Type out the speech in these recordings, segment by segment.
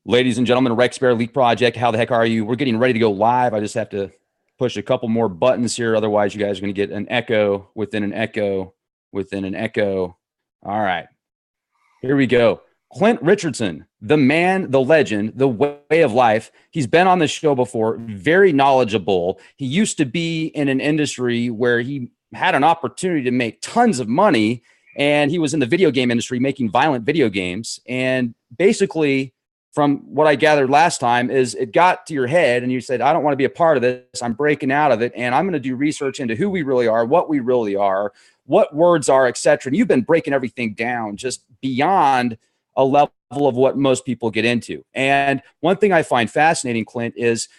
Ladies and gentlemen, Rex Bear Leak Project, how the heck are you? We're getting ready to go live. I just have to push a couple more buttons here. Otherwise, you guys are going to get an echo within an echo within an echo. All right, here we go. Clint Richardson, the man, the legend, the way of life. He's been on the show before, very knowledgeable. He used to be in an industry where he had an opportunity to make tons of money, and he was in the video game industry making violent video games. And basically, from what I gathered last time, is it got to your head and you said, I don't want to be a part of this. I'm breaking out of it, and I'm going to do research into who we really are, what we really are, what words are, etc. And you've been breaking everything down just beyond a level of what most people get into. And one thing I find fascinating, Clint, is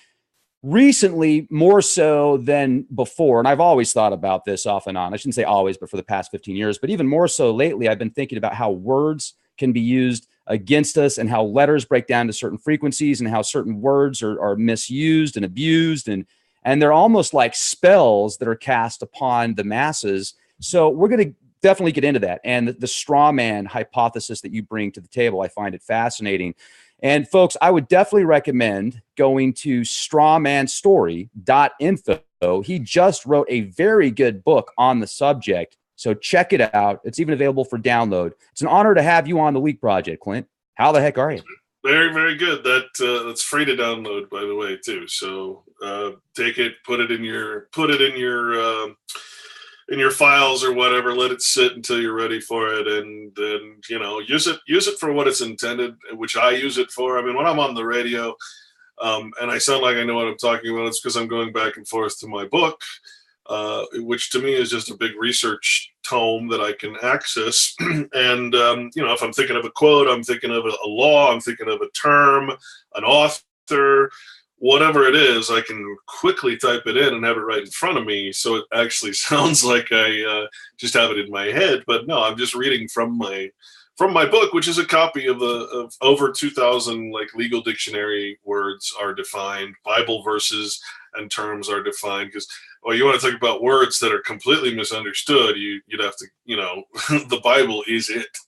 recently, more so than before, and I've always thought about this off and on. I shouldn't say always, but for the past 15 years, but even more so lately, I've been thinking about how words can be used against us and how letters break down to certain frequencies and how certain words are misused and abused. And they're almost like spells that are cast upon the masses. So we're going to definitely get into that. And the straw man hypothesis that you bring to the table, I find it fascinating. And folks, I would definitely recommend going to strawmanstory.info. He just wrote a very good book on the subject. So check it out. It's even available for download. It's an honor to have you on the Leak Project, Clint. How the heck are you? Very, very good. That's free to download, by the way, too. So take it, put it in your files or whatever. Let it sit until you're ready for it, and then use it for what it's intended, which I use it for. I mean, when I'm on the radio, and I sound like I know what I'm talking about, it's because I'm going back and forth to my book. Which to me is just a big research tome that I can access. And, if I'm thinking of a quote, I'm thinking of a law, I'm thinking of a term, an author, whatever it is, I can quickly type it in and have it right in front of me. So it actually sounds like I just have it in my head. But no, I'm just reading from my book, which is a copy of over 2,000 legal dictionary words are defined, Bible verses and terms are defined. Because you want to talk about words that are completely misunderstood, you'd have to, the Bible is it.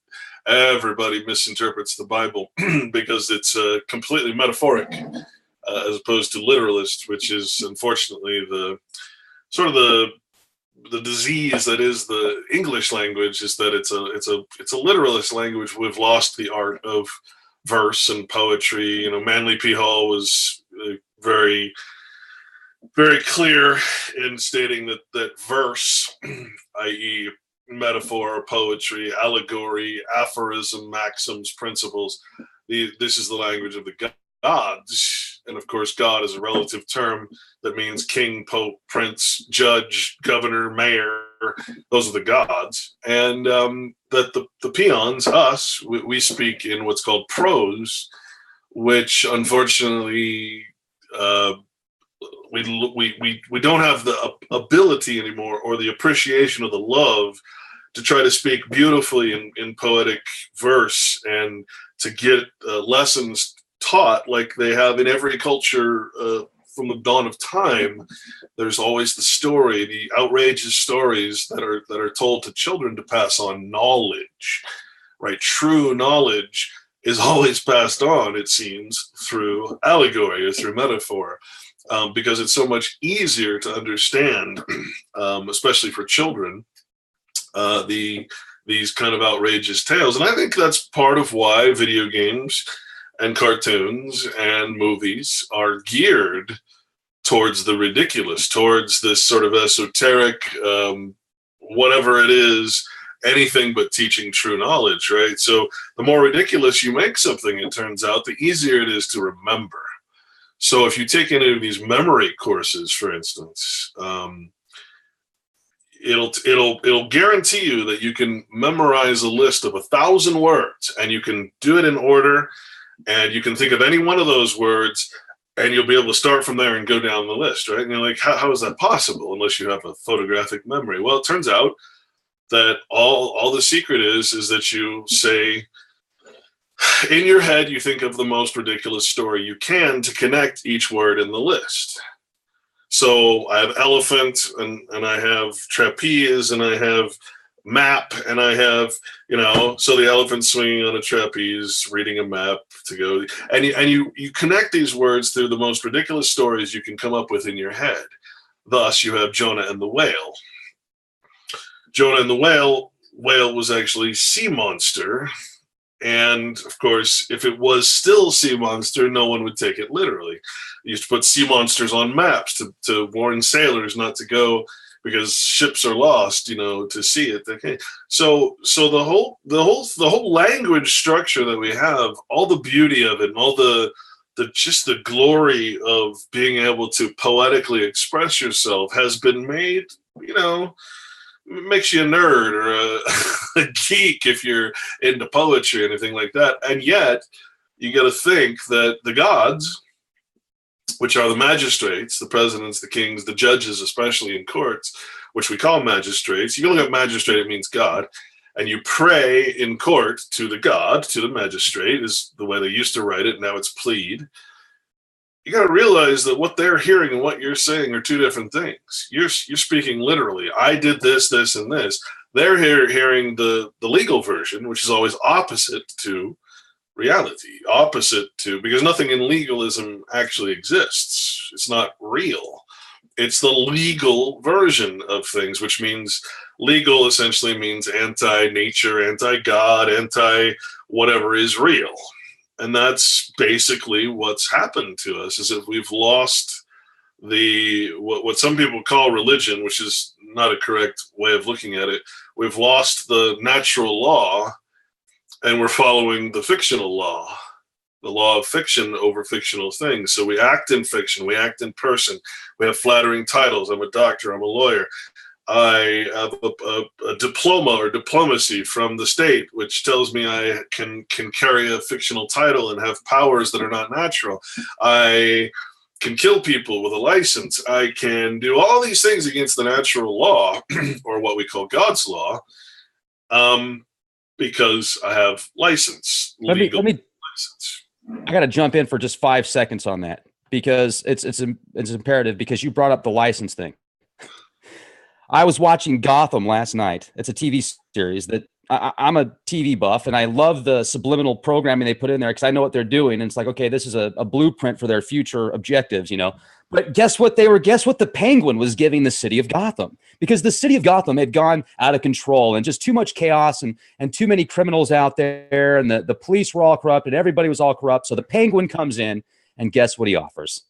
Everybody misinterprets the Bible because it's completely metaphoric as opposed to literalist, which is unfortunately the disease that is the English language, is that it's a literalist language. We've lost the art of verse and poetry. Manly P. Hall was very, very clear in stating that verse, i.e. metaphor, poetry, allegory, aphorism, maxims, principles, this is the language of the gods. And of course, God is a relative term that means king, pope, prince, judge, governor, mayor. Those are the gods. And that the peons, us, we speak in what's called prose, which unfortunately we don't have the ability anymore, or the appreciation of the love, to try to speak beautifully in poetic verse and to get lessons taught like they have in every culture from the dawn of time. There's always the story, the outrageous stories that are told to children to pass on knowledge, right? True knowledge is always passed on, it seems, through allegory or through metaphor, because it's so much easier to understand, especially for children, these kind of outrageous tales. And I think that's part of why video games and cartoons and movies are geared towards the ridiculous, towards this sort of esoteric, whatever it is, anything but teaching true knowledge, right? So the more ridiculous you make something, it turns out, the easier it is to remember. So if you take any of these memory courses, for instance, it'll guarantee you that you can memorize a list of 1,000 words, and you can do it in order, and you can think of any one of those words, and you'll be able to start from there and go down the list, right? And you're like, how is that possible unless you have a photographic memory? Well, it turns out that all the secret is that you say, in your head, you think of the most ridiculous story you can to connect each word in the list. So I have elephant, and I have trapeze, and I have map, and I have, so the elephant swinging on a trapeze, reading a map to go, and you connect these words through the most ridiculous stories you can come up with in your head. Thus, you have Jonah and the whale. Jonah and the whale was actually sea monster. And of course, if it was still sea monster, no one would take it literally. You used to put sea monsters on maps to warn sailors not to go because ships are lost, to see it. Okay. So the whole language structure that we have, all the beauty of it, and all the just the glory of being able to poetically express yourself has been made, makes you a nerd or a geek if you're into poetry or anything like that. And yet you got to think that the gods, which are the magistrates, the presidents, the kings, the judges, especially in courts, which we call magistrates. You can look at magistrate, it means God. And you pray in court to the god, to the magistrate, is the way they used to write it. Now it's plead. You got to realize that what they're hearing and what you're saying are two different things. You're speaking literally. I did this, this, and this. They're hearing the legal version, which is always opposite to reality, because nothing in legalism actually exists. It's not real. It's the legal version of things, which means legal essentially means anti-nature, anti-God, anti-whatever is real. And that's basically what's happened to us, is that we've lost what some people call religion, which is not a correct way of looking at it. We've lost the natural law, and we're following the fictional law, the law of fiction over fictional things. So we act in fiction, we act in person, we have flattering titles. I'm a doctor, I'm a lawyer. I have a diploma or diplomacy from the state, which tells me I can carry a fictional title and have powers that are not natural. I can kill people with a license. I can do all these things against the natural law, or what we call God's law, because I have license, legal license. I got to jump in for just 5 seconds on that, because it's imperative, because you brought up the license thing. I was watching Gotham last night. It's a TV series that I'm a TV buff, and I love the subliminal programming they put in there because I know what they're doing. And it's like, okay, this is a blueprint for their future objectives, But guess what the Penguin was giving the city of Gotham? Because the city of Gotham had gone out of control, and just too much chaos and too many criminals out there, and the police were all corrupt and everybody was all corrupt. So the Penguin comes in, and guess what he offers?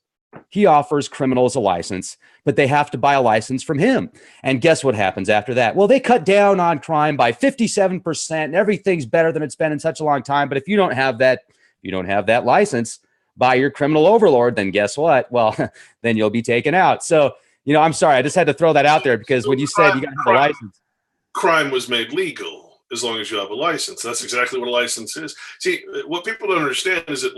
He offers criminals a license, but they have to buy a license from him. And guess what happens after that? Well, they cut down on crime by 57%, and everything's better than it's been in such a long time. But if you don't have that license by your criminal overlord, then guess what? Well, then you'll be taken out. So, I'm sorry, I just had to throw that out there, because when you said you got to have a license, crime was made legal as long as you have a license. That's exactly what a license is. See, what people don't understand is that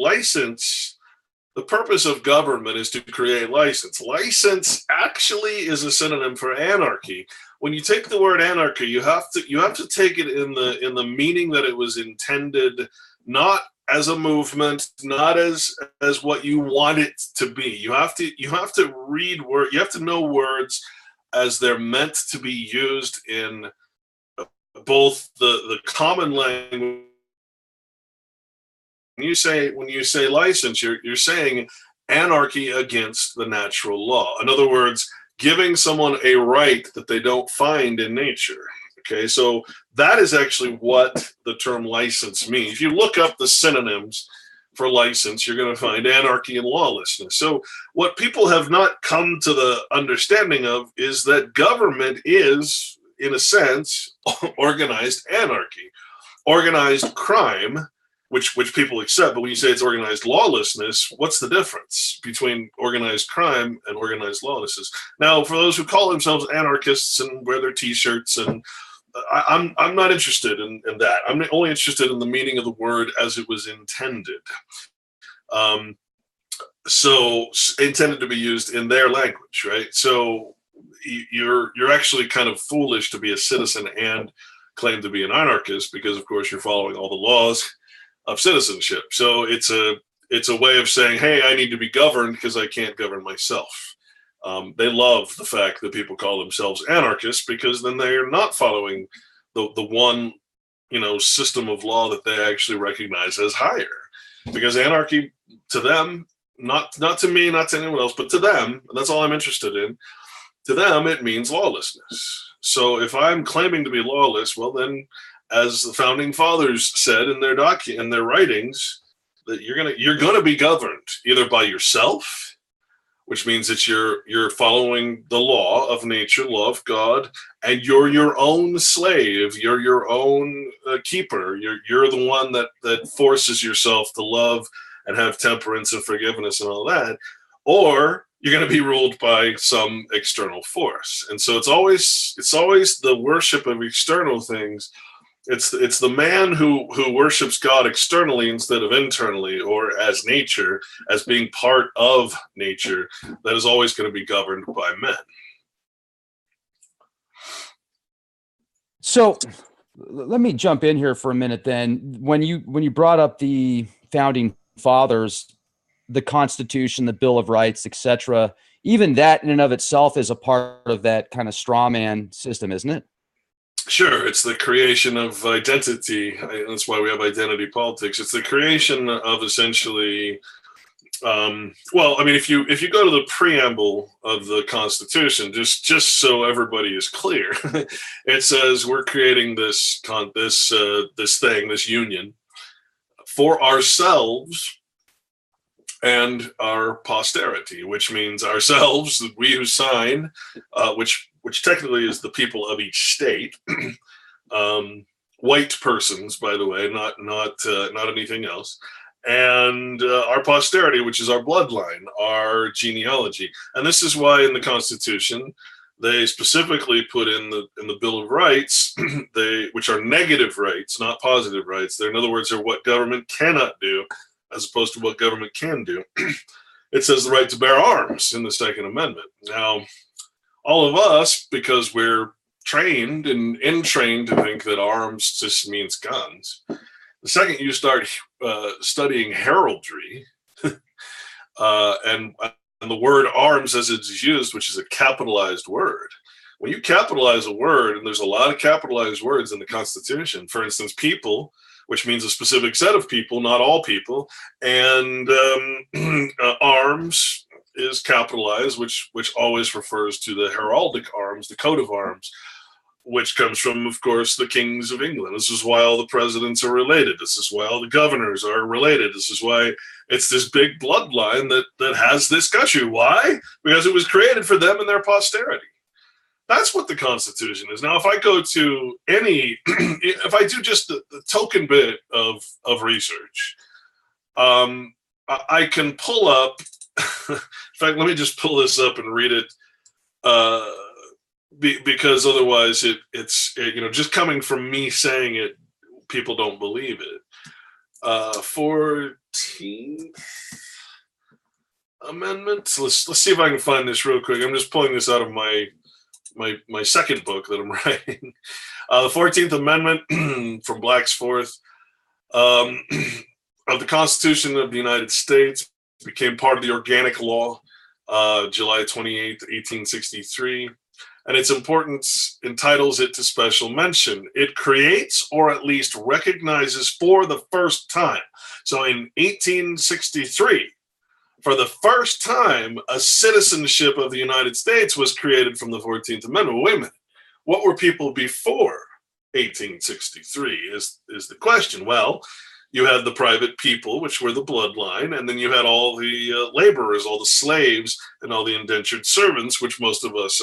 the purpose of government is to create license. License actually is a synonym for anarchy. When you take the word anarchy, you have to take it in the meaning that it was intended, not as a movement, not as what you want it to be. You have to read word. You have to know words as they're meant to be used in both the common language. When you say license, you're saying anarchy against the natural law. In other words, giving someone a right that they don't find in nature. Okay, so that is actually what the term license means. If you look up the synonyms for license, you're going to find anarchy and lawlessness. So what people have not come to the understanding of is that government is, in a sense, organized anarchy, organized crime, which people accept. But when you say it's organized lawlessness, what's the difference between organized crime and organized lawlessness? Now, for those who call themselves anarchists and wear their T-shirts, and I'm not interested in that. I'm only interested in the meaning of the word as it was intended. So intended to be used in their language, right? So you're actually kind of foolish to be a citizen and claim to be an anarchist, because of course you're following all the laws of citizenship. So it's a way of saying, hey, I need to be governed because I can't govern myself. They love the fact that people call themselves anarchists, because then they're not following the one, system of law that they actually recognize as higher. Because anarchy, to them, not to me, not to anyone else, but to them, and that's all I'm interested in, to them, it means lawlessness. So if I'm claiming to be lawless, well then, as the founding fathers said in their writings, that you're gonna be governed either by yourself, which means that you're following the law of nature, law of God, and you're your own slave. You're your own keeper. You're the one that forces yourself to love and have temperance and forgiveness and all that, or you're going to be ruled by some external force. And so it's always the worship of external things. It's the man who worships God externally instead of internally, or as nature, as being part of nature, that is always going to be governed by men. So let me jump in here for a minute then. When you brought up the founding fathers, the Constitution, the Bill of Rights, etc., even that in and of itself is a part of that kind of straw man system, isn't it? Sure, it's the creation of identity. That's why we have identity politics. It's the creation of essentially, if you go to the preamble of the Constitution, just so everybody is clear, it says we're creating this union for ourselves and our posterity, which means ourselves, we who sign, which technically is the people of each state, white persons, by the way, not anything else, and our posterity, which is our bloodline, our genealogy. And this is why in the Constitution they specifically put in the Bill of Rights, which are negative rights, not positive rights. They're, in other words, are what government cannot do, as opposed to what government can do. It says the right to bear arms in the Second Amendment. Now, all of us, because we're trained and entrained to think that arms just means guns, the second you start studying heraldry, and the word arms as it's used, which is a capitalized word, when you capitalize a word, and there's a lot of capitalized words in the Constitution, for instance, people, which means a specific set of people, not all people, and arms is capitalized, which always refers to the heraldic arms, the coat of arms, which comes from, of course, the kings of England. This is why all the presidents are related. This is why all the governors are related. This is why it's this big bloodline that has this gushue. Why? Because it was created for them and their posterity. That's what the Constitution is. Now, if I go to if I do just the token bit of research, I can pull up, in fact, let me just pull this up and read it, because otherwise it's just coming from me saying it, people don't believe it. 14th Amendment. Let's see if I can find this real quick. I'm just pulling this out of my second book that I'm writing. The 14th Amendment from Black's Fourth of the Constitution of the United States became part of the organic law July 28th, 1863. And its importance entitles it to special mention. It creates, or at least recognizes for the first time. So in 1863, for the first time, a citizenship of the United States was created from the 14th Amendment. Wait a minute. What were people before 1863 is the question. Well, you had the private people, which were the bloodline, and then you had all the laborers, all the slaves, and all the indentured servants, which most of us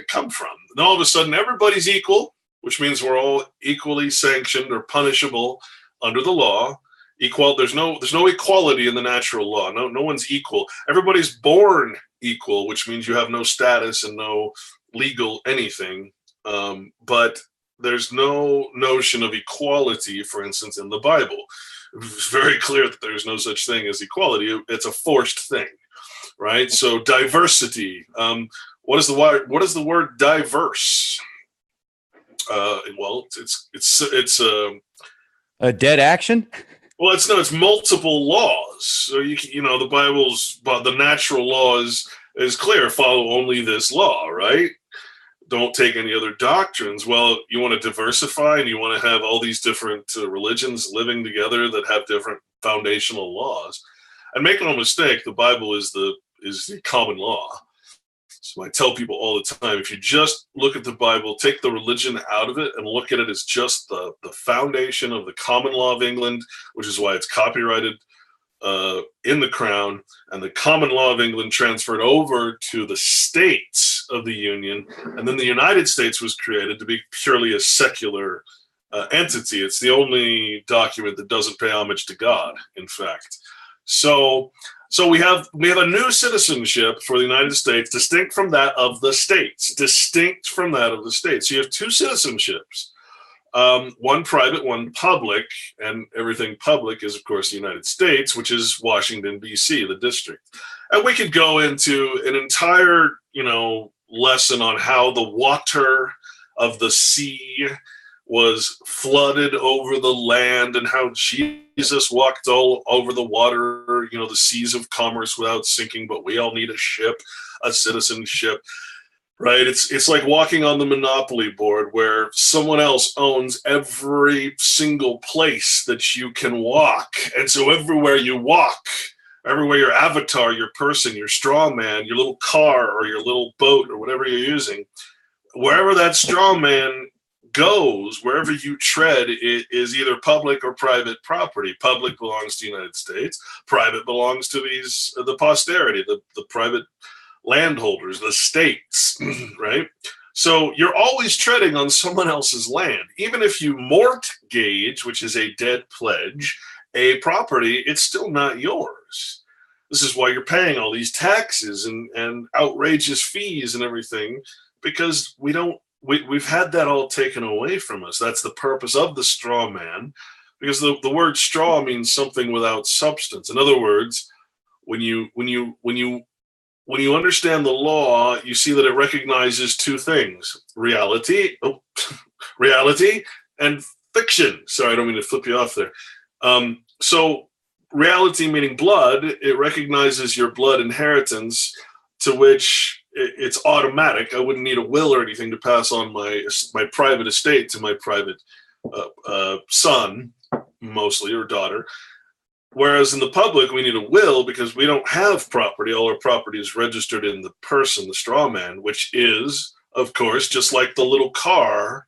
come from. And all of a sudden, everybody's equal, which means we're all equally sanctioned or punishable under the law. There's no equality in the natural law. No one's equal. Everybody's born equal, which means you have no status and no legal anything. But there's no notion of equality, for instance, in the Bible. It's very clear that there's no such thing as equality. It's a forced thing, right? So diversity. What is the word diverse? Well, it's a dead action. Well, it's multiple laws. So the Bible's, but the natural law is clear. Follow only this law, right? don't take any other doctrines. Well, you want to diversify and you want to have all these different religions living together that have different foundational laws. And make no mistake, the Bible is the common law. So I tell people all the time, if you just look at the Bible, take the religion out of it and look at it as just the foundation of the common law of England, which is why it's copyrighted in the Crown, and the common law of England transferred over to the states of the Union, and then the United States was created to be purely a secular entity. It's the only document that doesn't pay homage to God, in fact. So we have a new citizenship for the United States, distinct from that of the states. Distinct from that of the states. So you have two citizenships. One private, one public, and everything public is, of course, the United States, which is Washington, D.C., the district. And we could go into an entire, lesson on how the water of the sea was flooded over the land and how Jesus walked all over the water, the seas of commerce without sinking, but we all need a ship, a citizenship. Right, it's like walking on the Monopoly board where someone else owns every single place that you can walk, and so everywhere you walk, everywhere your avatar, your person, your straw man, your little car or your little boat or whatever you're using, wherever that straw man goes, wherever you tread, it is either public or private property. Public belongs to the United States. Private belongs to the posterity, the private landholders, the states, right? So you're always treading on someone else's land. Even if you mortgage, which is a debt pledge, a property, it's still not yours. This is why you're paying all these taxes and outrageous fees and everything, because we've had that all taken away from us. That's the purpose of the straw man, because the word straw means something without substance. In other words, when you understand the law, you see that it recognizes two things: reality and fiction. Sorry, I don't mean to flip you off there. So reality, meaning blood, it recognizes your blood inheritance, to which it's automatic. I wouldn't need a will or anything to pass on my private estate to my private son, mostly, or daughter. Whereas in the public, we need a will because we don't have property. All our property is registered in the person, the straw man, which is, of course, just like the little car,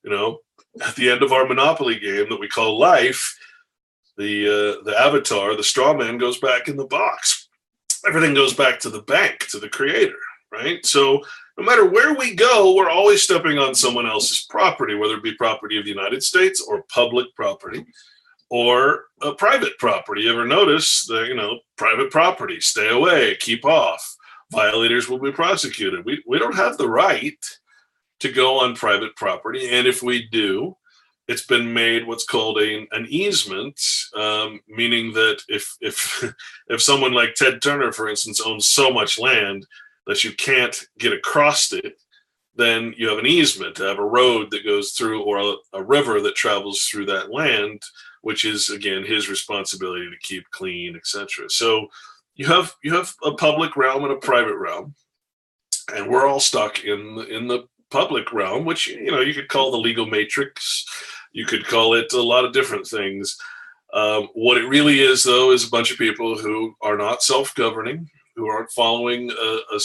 at the end of our Monopoly game that we call life, the avatar, the straw man, goes back in the box. Everything goes back to the bank, to the creator, right? So no matter where we go, we're always stepping on someone else's property, whether it be property of the United States or public property, or a private property. You ever notice that, private property, stay away, keep off. Violators will be prosecuted. We don't have the right to go on private property. And if we do, it's been made what's called an easement, meaning that if someone like Ted Turner, for instance, owns so much land that you can't get across it, then you have an easement to have a road that goes through, or a river that travels through that land, which is, again, his responsibility to keep clean, etc. So you have a public realm and a private realm, and we're all stuck in the public realm, which you could call the legal matrix. You could call it a lot of different things. What it really is, though, is a bunch of people who are not self-governing, who aren't following a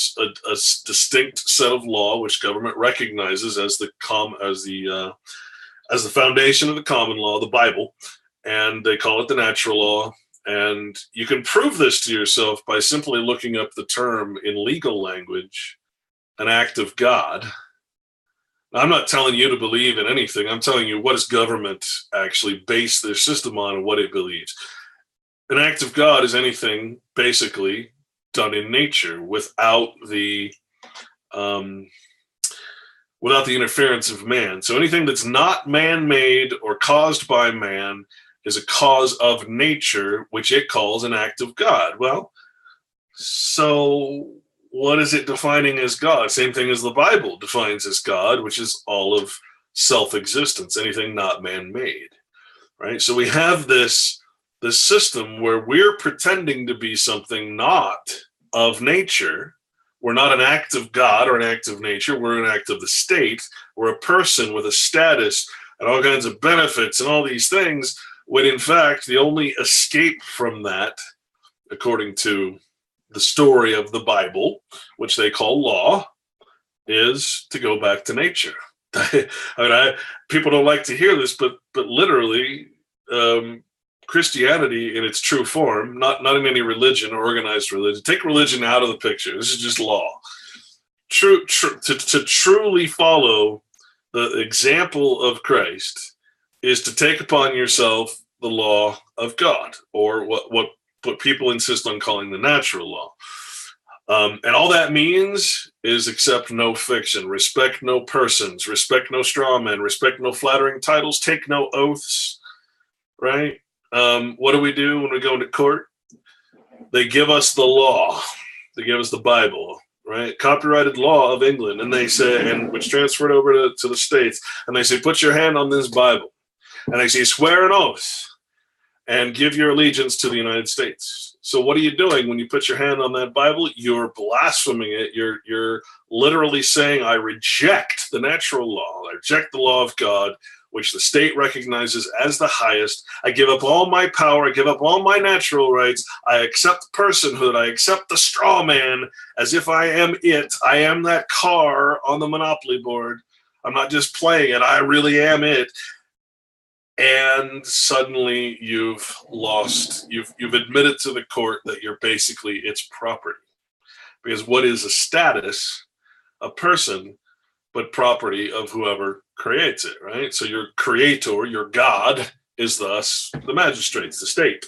distinct set of law, which government recognizes as the foundation of the common law, the Bible. And they call it the natural law. And you can prove this to yourself by simply looking up the term in legal language, an act of God. Now, I'm not telling you to believe in anything. I'm telling you what does government actually base their system on and what it believes. An act of God is anything basically done in nature without the interference of man. So anything that's not man-made or caused by man is a cause of nature, which it calls an act of God. Well, so what is it defining as God? Same thing as the Bible defines as God, which is all of self-existence, anything not man-made, right? So we have this system where we're pretending to be something not of nature, We're not an act of God or an act of nature. We're an act of the state. We're a person with a status and all kinds of benefits and all these things, when in fact the only escape from that, according to the story of the Bible, which they call law, is to go back to nature. People don't like to hear this, but literally, Christianity in its true form, not in any religion or organized religion. Take religion out of the picture. This is just law. To truly follow the example of Christ is to take upon yourself the law of God, or what people insist on calling the natural law. And all that means is accept no fiction, respect no persons, respect no straw men, respect no flattering titles, take no oaths, right? What do we do when we go into court? They give us the law. They give us the Bible, right? Copyrighted law of England. And they say, and which transferred over to the States. And they say, put your hand on this Bible. And they say, swear an oath and give your allegiance to the United States. So what are you doing when you put your hand on that Bible? You're blaspheming it. You're literally saying, I reject the natural law. I reject the law of God, which the state recognizes as the highest. I give up all my power. I give up all my natural rights. I accept personhood. I accept the straw man as if I am it. I am that car on the Monopoly board. I'm not just playing it. I really am it. And suddenly you've admitted to the court that you're basically its property. Because what is a status? A person, but property of whoever creates it, right? So your creator, your God, is thus the magistrates, the state,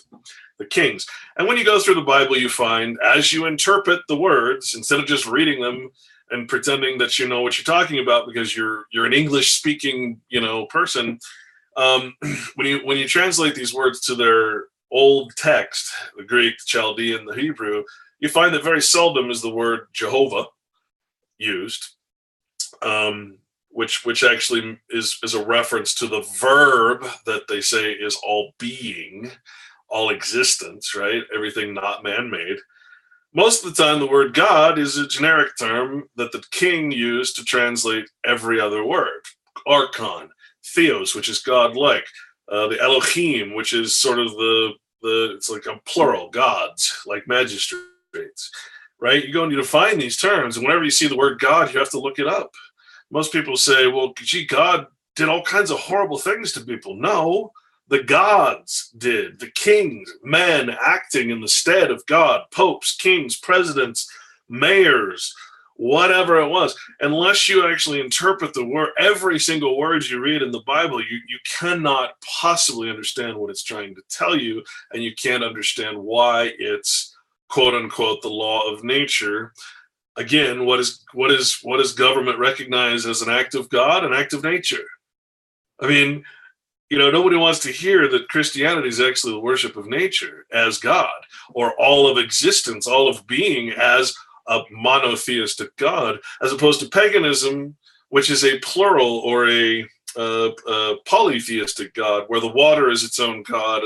the kings. And when you go through the Bible, you find, as you interpret the words, instead of just reading them and pretending that you know what you're talking about because you're an English-speaking, person, when you translate these words to their old text, the Greek, the Chaldean, the Hebrew, you find that very seldom is the word Jehovah used, which actually is a reference to the verb that they say is all being, all existence, right? Everything not man-made. Most of the time, the word God is a generic term that the king used to translate every other word. Archon, Theos, which is God-like, the Elohim, which is sort of it's like a plural, gods, like magistrates, right? You're going to define these terms, and whenever you see the word God, you have to look it up. Most people say, well, gee, God did all kinds of horrible things to people. No, the gods did. The kings, men acting in the stead of God, popes, kings, presidents, mayors, whatever it was. Unless you actually interpret the word, every single word you read in the Bible, you cannot possibly understand what it's trying to tell you, and you can't understand why it's quote unquote the law of nature. Again, what is government recognized as an act of God, an act of nature? I mean, nobody wants to hear that Christianity is actually the worship of nature as God, or all of existence, all of being as a monotheistic God, as opposed to paganism, which is a plural or a polytheistic God, where the water is its own God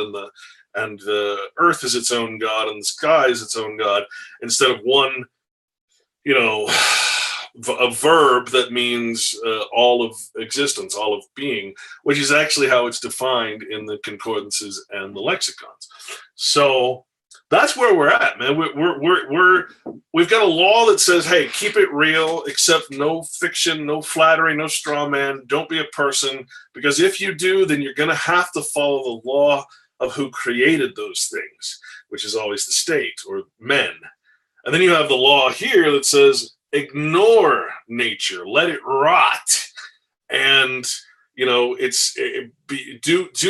and the earth is its own God and the sky is its own God, instead of one, a verb that means all of existence, all of being, which is actually how it's defined in the concordances and the lexicons. So that's where we're at, man. We've got a law that says, hey, keep it real, accept no fiction, no flattery, no straw man, don't be a person, because if you do, then you're going to have to follow the law of who created those things, which is always the state or men. And then you have the law here that says, ignore nature, let it rot, and do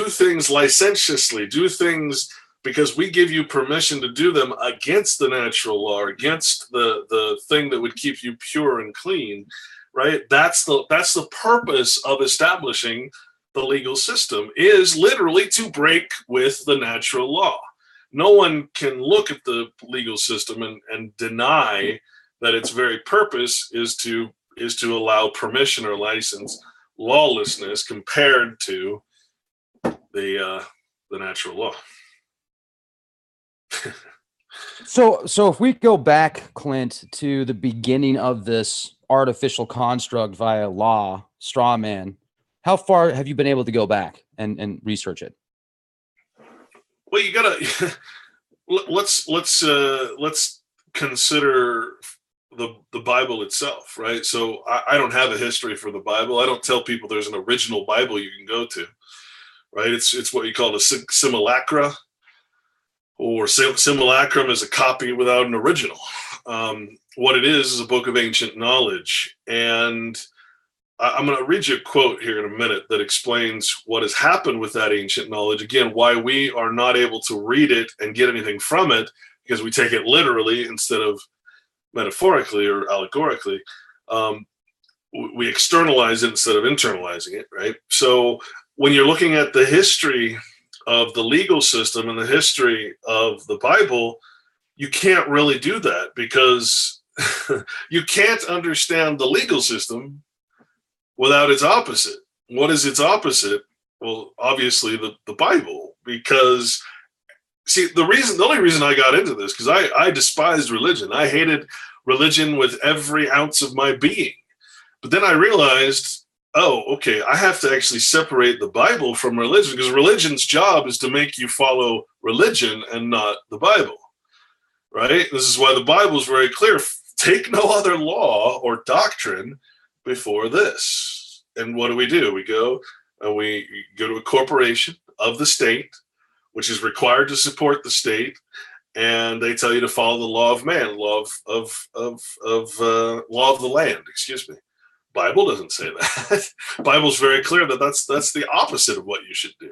things licentiously, do things because we give you permission to do them against the natural law, against the thing that would keep you pure and clean, right? That's the purpose of establishing the legal system, is literally to break with the natural law. No one can look at the legal system and deny that its very purpose is to allow permission or license lawlessness compared to the natural law. So if we go back, Clint, to the beginning of this artificial construct via law, strawman, how far have you been able to go back and research it? Well, you gotta let's consider the Bible itself, right? So I don't have a history for the Bible. I don't tell people there's an original Bible you can go to, right? It's what you call a simulacra, or simulacrum is a copy without an original. What it is a book of ancient knowledge, and I'm going to read you a quote here in a minute that explains what has happened with that ancient knowledge. Again, why we are not able to read it and get anything from it, because we take it literally instead of metaphorically or allegorically. We externalize it instead of internalizing it, right? So when you're looking at the history of the legal system and the history of the Bible, you can't really do that, because you can't understand the legal system without its opposite. What is its opposite? Well, obviously the Bible, because see, the only reason I got into this, because I despised religion. I hated religion with every ounce of my being. But then I realized, oh, okay, I have to actually separate the Bible from religion, because religion's job is to make you follow religion and not the Bible, right? This is why the Bible is very clear. Take no other law or doctrine before this. And what do? We go to a corporation of the state, which is required to support the state, and they tell you to follow the law of man, law of the land. Excuse me. Bible doesn't say that. Bible's very clear that that's the opposite of what you should do.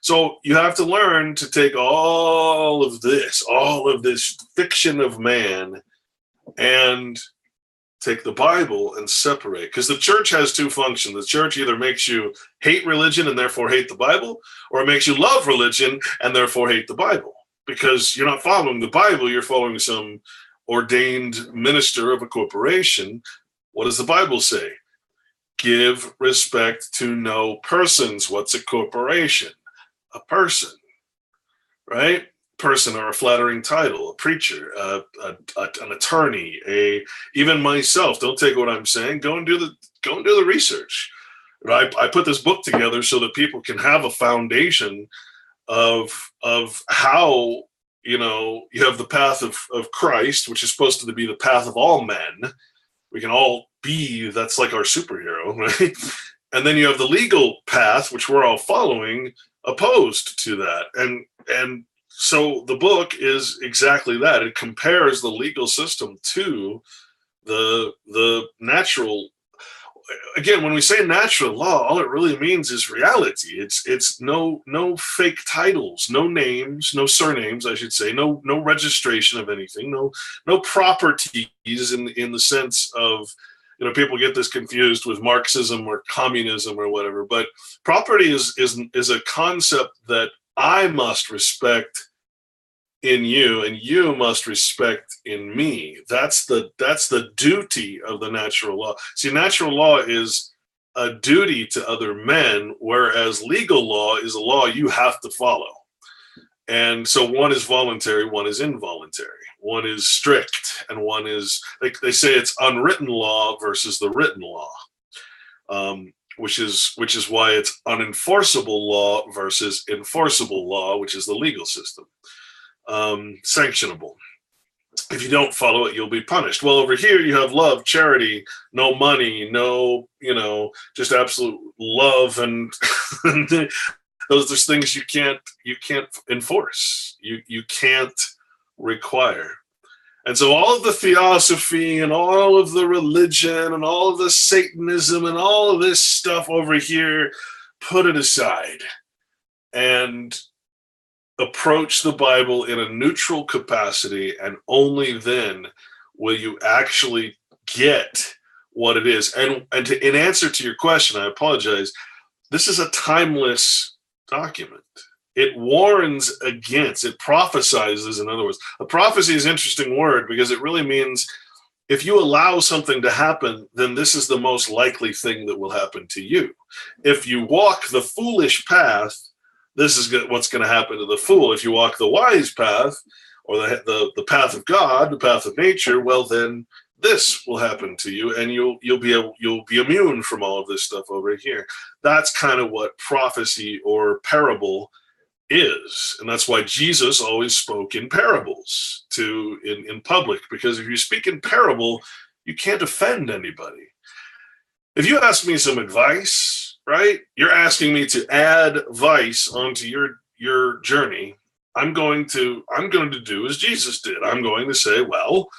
So you have to learn to take all of this fiction of man, and take the Bible and separate. Because the church has two functions. The church either makes you hate religion and therefore hate the Bible, or it makes you love religion and therefore hate the Bible. Because you're not following the Bible, you're following some ordained minister of a corporation. What does the Bible say? Give respect to no persons. What's a corporation? A person, right? Person, or a flattering title, a preacher, an attorney, even myself. Don't take what I'm saying. Go and do the research. Right? I put this book together so that people can have a foundation of how, you have the path of Christ, which is supposed to be the path of all men. We can all be, that's like our superhero, right? And then you have the legal path, which we're all following, opposed to that. And so the book is exactly that. It compares the legal system to the natural. Again, when we say natural law, all it really means is reality. It's no fake titles, no names, no surnames, I should say, no registration of anything, no properties in the sense of, people get this confused with Marxism or communism or whatever. But property is a concept that I must respect in you, and you must respect in me. That's the duty of the natural law. See, natural law is a duty to other men, whereas legal law is a law you have to follow. And so one is voluntary, one is involuntary. One is strict, and one is, like they say, it's unwritten law versus the written law, which is why it's unenforceable law versus enforceable law, which is the legal system. Sanctionable. If you don't follow it, you'll be punished. Well, over here you have love, charity, no money, no, just absolute love, and those are things you can't enforce. You can't require. And so all of the theosophy and all of the religion and all of the Satanism and all of this stuff over here, put it aside and approach the Bible in a neutral capacity, and only then will you actually get what it is. And in answer to your question, I apologize, this is a timeless document. It warns against, it prophesizes, in other words. A prophecy is an interesting word, because it really means if you allow something to happen, then this is the most likely thing that will happen to you. If you walk the foolish path, this is what's going to happen to the fool. If you walk the wise path, or the path of God, the path of nature, well then this will happen to you, and you'll be immune from all of this stuff over here. That's kind of what prophecy or parable is, and that's why Jesus always spoke in parables in public, because if you speak in parable, you can't offend anybody. If you ask me some advice, right, you're asking me to add vice onto your journey. I'm going to do as Jesus did. I'm going to say, well,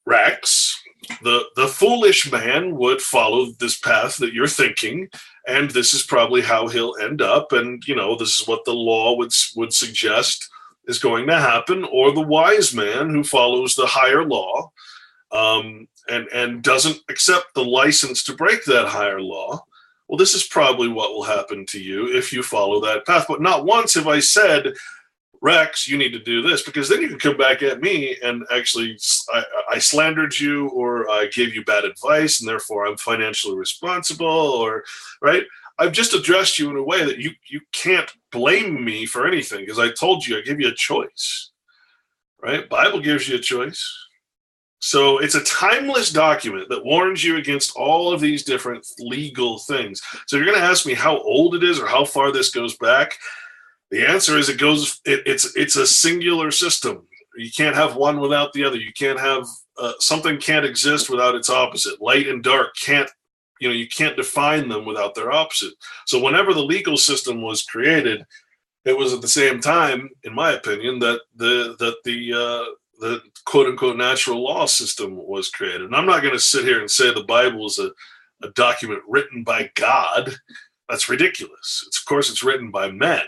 Rex, the foolish man would follow this path that you're thinking, and this is probably how he'll end up, and this is what the law would suggest is going to happen. Or the wise man who follows the higher law, and doesn't accept the license to break that higher law. Well, this is probably what will happen to you if you follow that path. But not once have I said, Rex, you need to do this, because then you can come back at me and actually I slandered you, or I gave you bad advice, and therefore I'm financially responsible, or right. I've just addressed you in a way that you can't blame me for anything, because I told you, I give you a choice, right? Bible gives you a choice. So it's a timeless document that warns you against all of these different legal things. So you're going to ask me how old it is or how far this goes back. The answer is it's a singular system. You can't have one without the other. You can't have something can't exist without its opposite. Light and dark can't, you can't define them without their opposite. So whenever the legal system was created, it was at the same time, in my opinion, that the quote unquote natural law system was created. And I'm not going to sit here and say the Bible is a document written by God. That's ridiculous. Of course, it's written by men.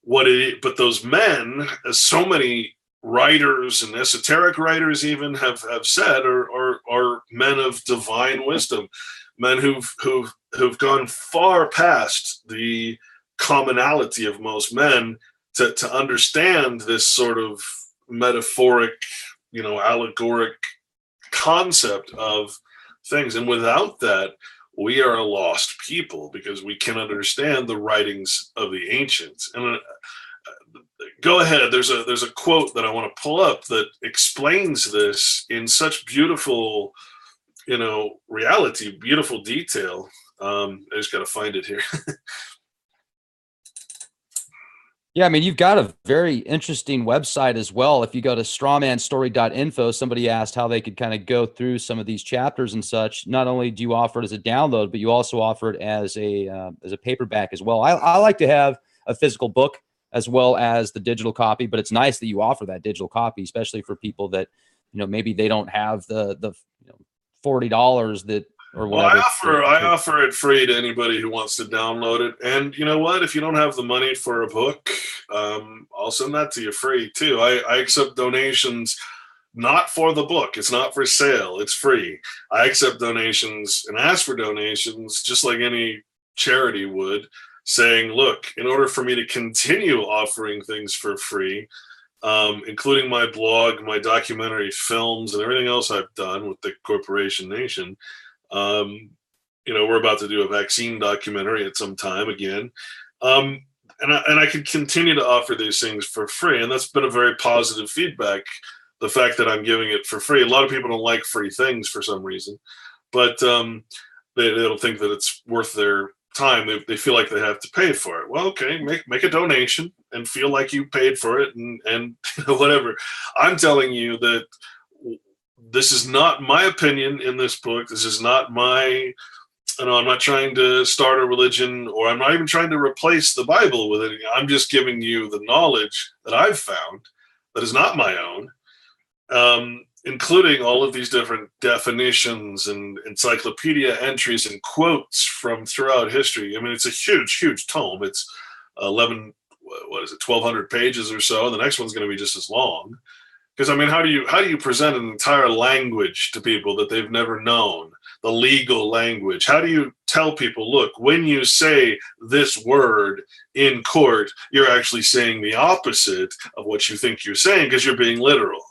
But those men, as so many writers and esoteric writers even have said, are men of divine wisdom, men who've gone far past the commonality of most men to understand this sort of metaphoric, allegoric concept of things. And without that, we are a lost people, because we can understand the writings of the ancients. And go ahead. There's a quote that I want to pull up that explains this in such beautiful, reality, beautiful detail. I just got to find it here. Yeah, I mean, you've got a very interesting website as well. If you go to strawmanstory.info, somebody asked how they could kind of go through some of these chapters and such. Not only do you offer it as a download, but you also offer it as a paperback as well. I like to have a physical book as well as the digital copy, but it's nice that you offer that digital copy, especially for people that, maybe they don't have the $40 that, or whatever. Well, I offer it free to anybody who wants to download it. And you know what? If you don't have the money for a book, I'll send that to you free too. I accept donations, not for the book. It's not for sale. It's free. I accept donations and ask for donations just like any charity would, saying, look, in order for me to continue offering things for free, including my blog, my documentary films, and everything else I've done with the Corporation Nation, we're about to do a vaccine documentary at some time again. And I can continue to offer these things for free. And that's been a very positive feedback, the fact that I'm giving it for free. A lot of people don't like free things for some reason, but they don't think that it's worth their time. They feel like they have to pay for it. Well, okay, make a donation and feel like you paid for it and whatever. I'm telling you that this is not my opinion in this book. This is not my, I'm not trying to start a religion, or I'm not even trying to replace the Bible with it. I'm just giving you the knowledge that I've found that is not my own, including all of these different definitions and encyclopedia entries and quotes from throughout history. I mean, it's a huge, huge tome. It's 1,200 pages or so, and the next one's going to be just as long. Because I mean, how do you present an entire language to people that they've never known, the legal language? How do you tell people, look, when you say this word in court, you're actually saying the opposite of what you think you're saying, because you're being literal.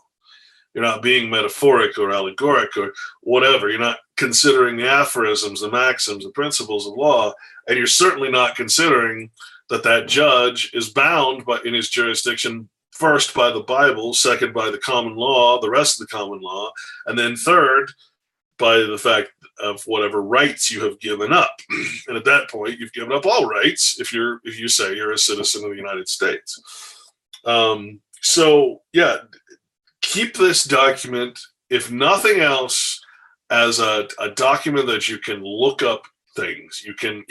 You're not being metaphoric or allegoric or whatever. You're not considering the aphorisms, the maxims, the principles of law, and you're certainly not considering that judge is bound in his jurisdiction first by the Bible, second by the common law, the rest of the common law, and then third by the fact of whatever rights you have given up. And at that point, you've given up all rights if you say you're a citizen of the United States. So yeah, keep this document, if nothing else, as a document that you can look up things. You can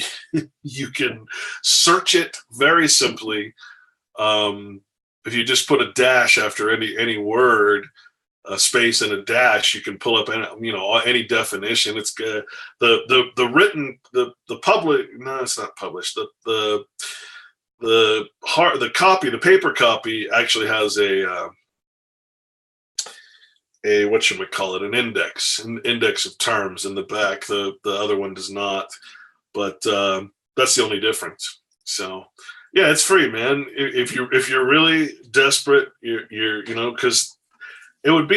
you can search it very simply. If you just put a dash after any word, a space and a dash, you can pull up any definition. It's good. The written, the public, no, it's not published. The copy, the paper copy, actually has a whatchamacallit, an index of terms in the back. The other one does not, but that's the only difference. So yeah, it's free, man. If you're really desperate, you're because it would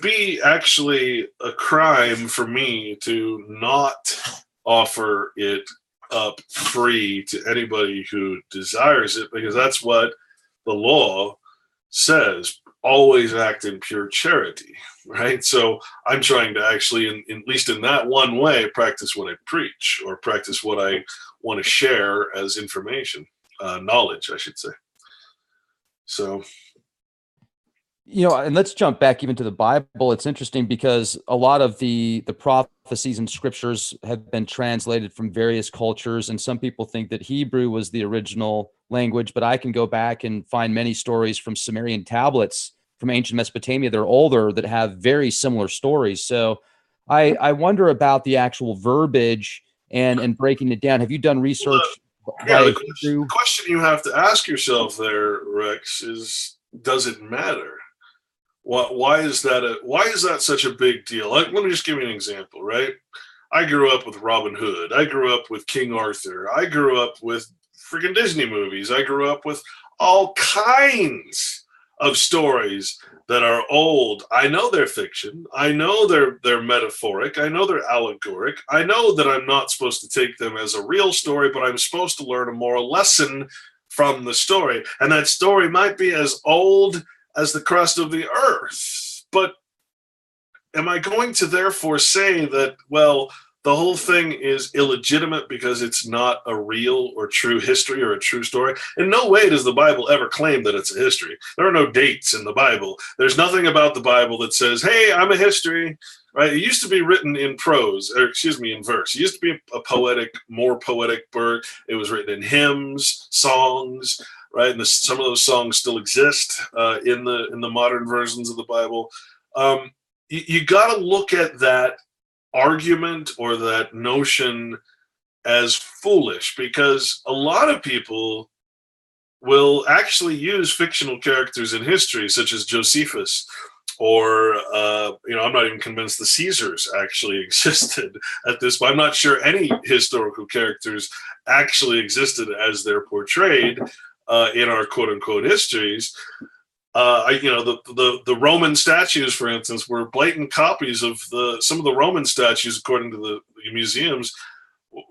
be actually a crime for me to not offer it up free to anybody who desires it, because that's what the law says. Always act in pure charity, right? So I'm trying to actually, at least in that one way, practice what I preach, or practice what I want to share as information, knowledge, I should say. So, and let's jump back even to the Bible. It's interesting because a lot of the prophecies and scriptures have been translated from various cultures, and some people think that Hebrew was the original language, but I can go back and find many stories from Sumerian tablets from ancient Mesopotamia. They're older, that have very similar stories. So I wonder about the actual verbiage and breaking it down. Have you done research? The question you have to ask yourself there, Rex, is, does it matter? Why is that such a big deal? Let me just give you an example, right? I grew up with Robin Hood. I grew up with King Arthur. I grew up with freaking Disney movies. I grew up with all kinds of stories that are old. I know they're fiction. I know they're metaphoric. I know they're allegoric. I know that I'm not supposed to take them as a real story, but I'm supposed to learn a moral lesson from the story. And that story might be as old as the crust of the earth. But am I going to therefore say that, well, the whole thing is illegitimate because it's not a real or true history or a true story? In no way does the Bible ever claim that it's a history. There are no dates in the Bible. There's nothing about the Bible that says, hey, I'm a history, right? It used to be written in prose, or excuse me, in verse. It used to be a more poetic book. It was written in hymns, songs, right? And some of those songs still exist in the modern versions of the Bible. You got to look at that argument or that notion as foolish, because a lot of people will actually use fictional characters in history, such as Josephus, or I'm not even convinced the Caesars actually existed at this point. I'm not sure any historical characters actually existed as they're portrayed in our quote-unquote histories. The Roman statues, for instance, were blatant copies of some of the Roman statues, according to the museums.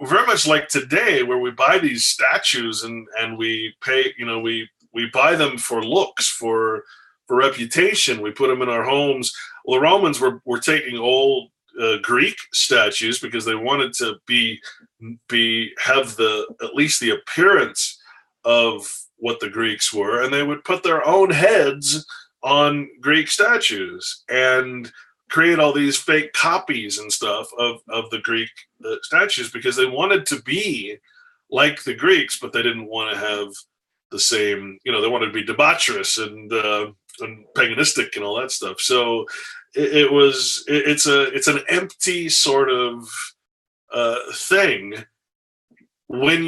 Very much like today, where we buy these statues and we pay, we buy them for looks, for reputation. We put them in our homes. Well, the Romans were taking old Greek statues because they wanted to have at least the appearance of what the Greeks were, and they would put their own heads on Greek statues and create all these fake copies and stuff of the Greek statues, because they wanted to be like the Greeks, but they didn't want to have the same, they wanted to be debaucherous and paganistic and all that stuff. So it's an empty sort of thing when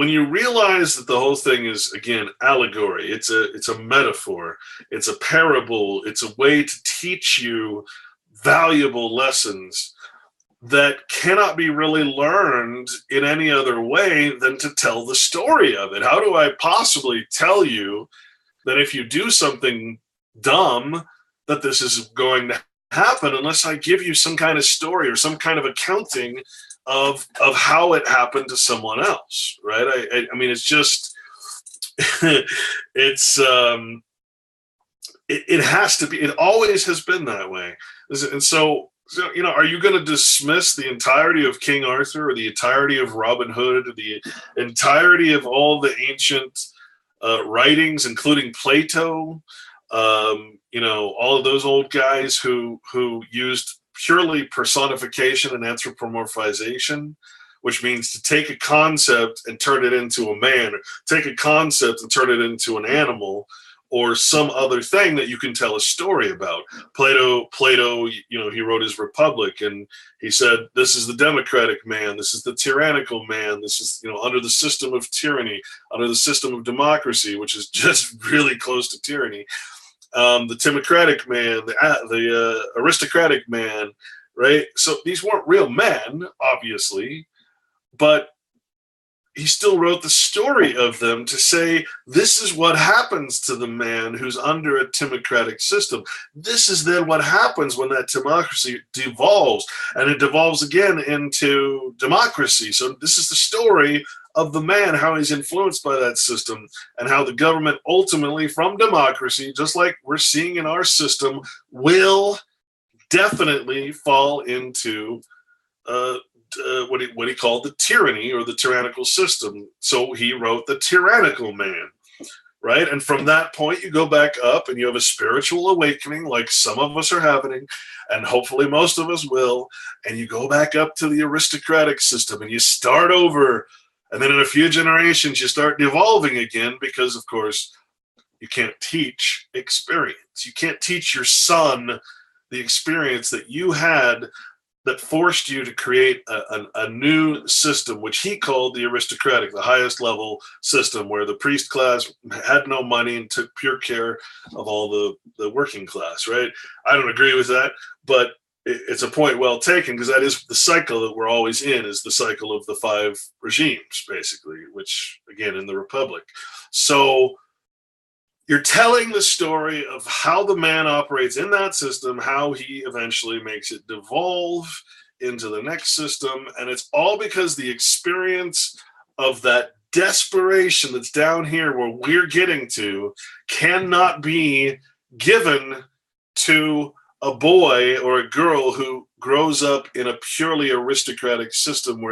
you realize that the whole thing is, again, allegory. It's a metaphor. It's a parable. It's a way to teach you valuable lessons that cannot be really learned in any other way than to tell the story of it. How do I possibly tell you that if you do something dumb, that this is going to happen, unless I give you some kind of story or some kind of accounting of how it happened to someone else, right? I mean, it's just, it's it has to be. It always has been that way. And so, you know, are you going to dismiss the entirety of King Arthur, or the entirety of Robin Hood, or the entirety of all the ancient writings, including Plato? You know, all of those old guys who used purely personification and anthropomorphization, which means to take a concept and turn it into a man, or take a concept and turn it into an animal, or some other thing that you can tell a story about. Plato, you know, he wrote his Republic, and he said, this is the democratic man, this is the tyrannical man, this is, you know, under the system of tyranny, under the system of democracy, which is just really close to tyranny. The democratic man, the aristocratic man, right? So these weren't real men, obviously, but he still wrote the story of them to say, this is what happens to the man who's under a democratic system. This is then what happens when that democracy devolves, and it devolves again into democracy. So this is the story of the man, how he's influenced by that system, and how the government ultimately, from democracy, just like we're seeing in our system, will definitely fall into what he called the tyranny, or the tyrannical system. So he wrote the tyrannical man, right? And from that point, you go back up and you have a spiritual awakening, like some of us are having, and hopefully most of us will. And you go back up to the aristocratic system, and you start over. And then in a few generations, you start devolving again, because, of course, you can't teach experience. You can't teach your son the experience that you had that forced you to create a new system, which he called the aristocratic, the highest level system, where the priest class had no money and took pure care of all the working class, right? I don't agree with that, but it's a point well taken, because that is the cycle that we're always in, is the cycle of the 5 regimes, basically, which, again, in the Republic. So you're telling the story of how the man operates in that system, how he eventually makes it devolve into the next system. And it's all because the experience of that desperation that's down here where we're getting to cannot be given to a boy or a girl who grows up in a purely aristocratic system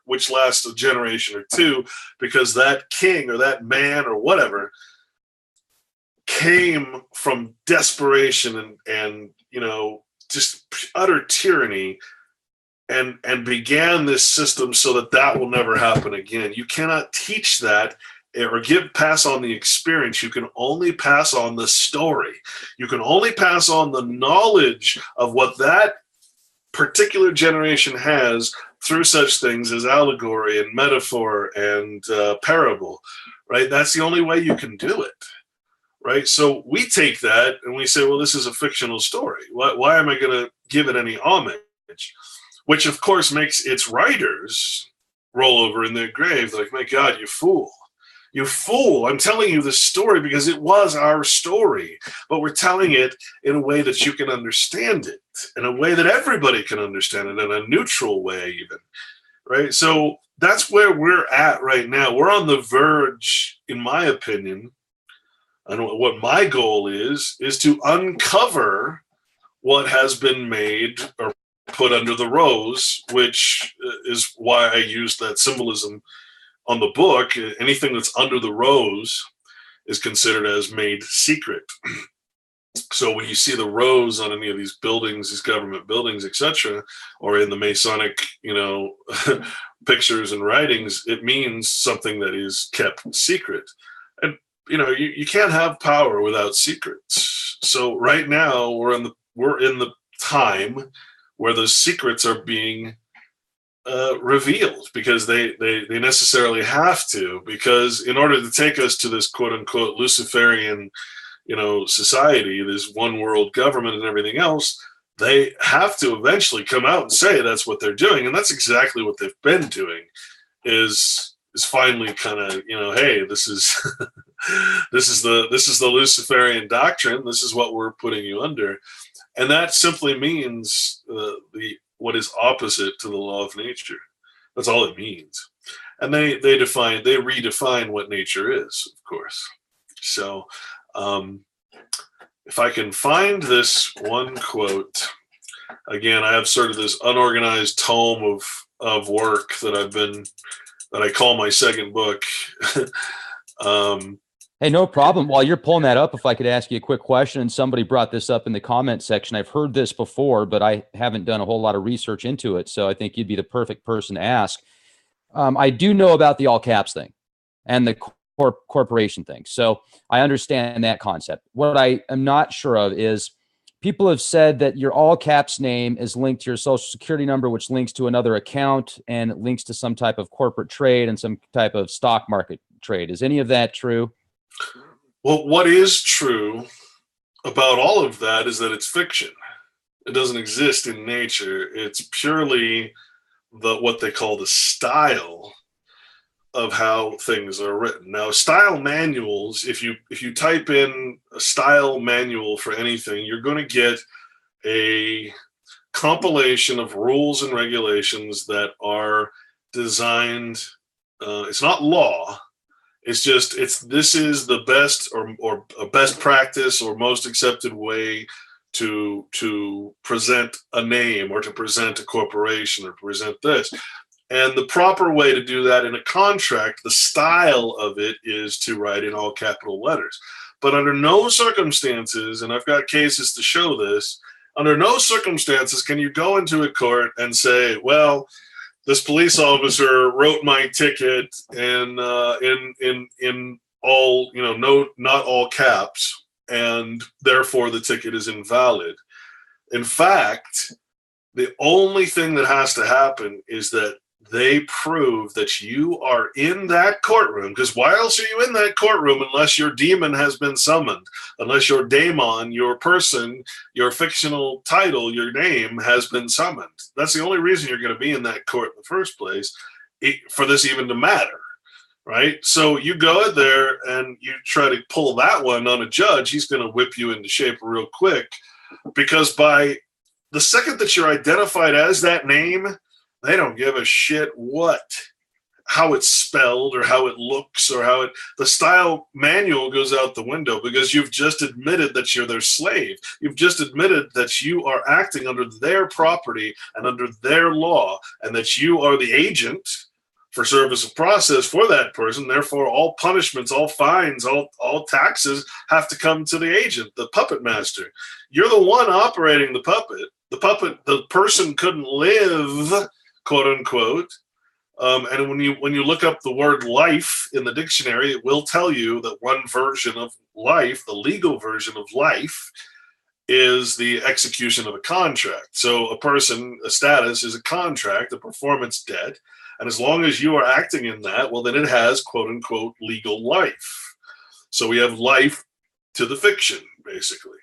which lasts a generation or two, because that king or that man or whatever came from desperation and you know, just utter tyranny, and began this system so that will never happen again. You cannot teach that or pass on the experience. You can only pass on the story. You can only pass on the knowledge of what that particular generation has through such things as allegory and metaphor and parable, right? That's the only way you can do it. Right? So we take that and we say, well, this is a fictional story. Why am I going to give it any homage? Which, of course, makes its writers roll over in their grave. Like, my God, you fool. You fool. I'm telling you this story because it was our story. But we're telling it in a way that you can understand it, in a way that everybody can understand it, in a neutral way even. Right? So that's where we're at right now. We're on the verge, in my opinion, and what my goal is to uncover what has been made or put under the rose, which is why I used that symbolism on the book. Anything that's under the rose is considered as made secret. So when you see the rose on any of these buildings, these government buildings, etc., or in the Masonic, you know, pictures and writings, it means something that is kept secret. And you know, you can't have power without secrets. So right now we're in the time where those secrets are being revealed, because they necessarily have to, because in order to take us to this quote unquote Luciferian, you know, society, this one world government and everything else, they have to eventually come out and say that's what they're doing. And that's exactly what they've been doing, is finally kind of, you know, hey, this is this is the Luciferian doctrine. This is what we're putting you under. And that simply means what is opposite to the law of nature. That's all it means. and they redefine what nature is, of course. So if I can find this one quote, again, I have sort of this unorganized tome of work that I call my second book. Hey, no problem. While you're pulling that up, if I could ask you a quick question. Somebody brought this up in the comment section. I've heard this before, but I haven't done a whole lot of research into it. So I think you'd be the perfect person to ask. I do know about the all caps thing and the corporation thing. So I understand that concept. What I am not sure of is people have said that your all caps name is linked to your social security number, which links to another account and it links to some type of corporate trade and some type of stock market trade. Is any of that true? Well, what is true about all of that is that it's fiction. It doesn't exist in nature. It's purely what they call the style of how things are written. Now, style manuals, if you type in a style manual for anything, you're going to get a compilation of rules and regulations that are designed. It's not law. It's just this is the best or a best practice or most accepted way to present a name or to present a corporation or present this. And the proper way to do that in a contract, the style of it is to write in all capital letters. But under no circumstances, and I've got cases to show this, under no circumstances can you go into a court and say, well, this police officer wrote my ticket in all, not all caps, and therefore the ticket is invalid. In fact, the only thing that has to happen is that they prove that you are in that courtroom, because why else are you in that courtroom unless your demon has been summoned, unless your daemon, your person, your fictional title, your name has been summoned. That's the only reason you're going to be in that court in the first place, for this even to matter, right? So you go in there and you try to pull that one on a judge, he's going to whip you into shape real quick, because by the second that you're identified as that name, they don't give a shit how it's spelled or how it looks or the style manual goes out the window, because you've just admitted that you're their slave. You've just admitted that you are acting under their property and under their law, and that you are the agent for service of process for that person. Therefore, all punishments, all fines, all taxes have to come to the agent, the puppet master. You're the one operating the puppet. The person couldn't live, quote unquote. And when you look up the word life in the dictionary, it will tell you that one version of life, the legal version of life, is the execution of a contract. So a status is a contract, a performance debt. And as long as you are acting in that, well, then it has, quote unquote, legal life. So we have life to the fiction, basically.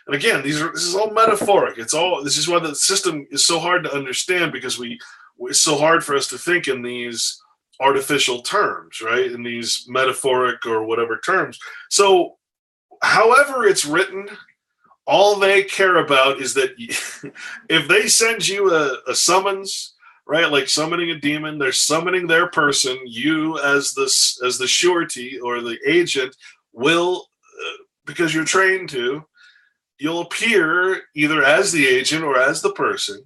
And again, this is all metaphoric. This is why the system is so hard to understand, because it's so hard for us to think in these artificial terms, right? In these metaphoric or whatever terms. So however it's written, all they care about is that if they send you a summons, right, like summoning a demon, they're summoning their person. You as the surety or the agent will, because you're trained to, you'll appear either as the agent or as the person.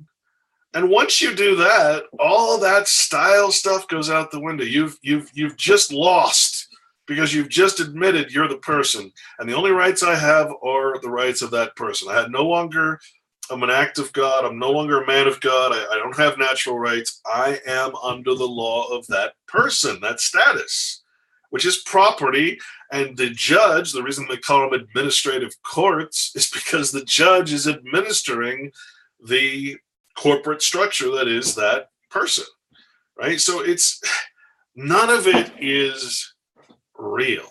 And once you do that, all that style stuff goes out the window. You've just lost, because you've just admitted you're the person. And the only rights I have are the rights of that person. I'm an act of God. I'm no longer a man of God. I don't have natural rights. I am under the law of that person, that status, which is property. And the judge, the reason they call them administrative courts is because the judge is administering the corporate structure that is that person, right? So none of it is real.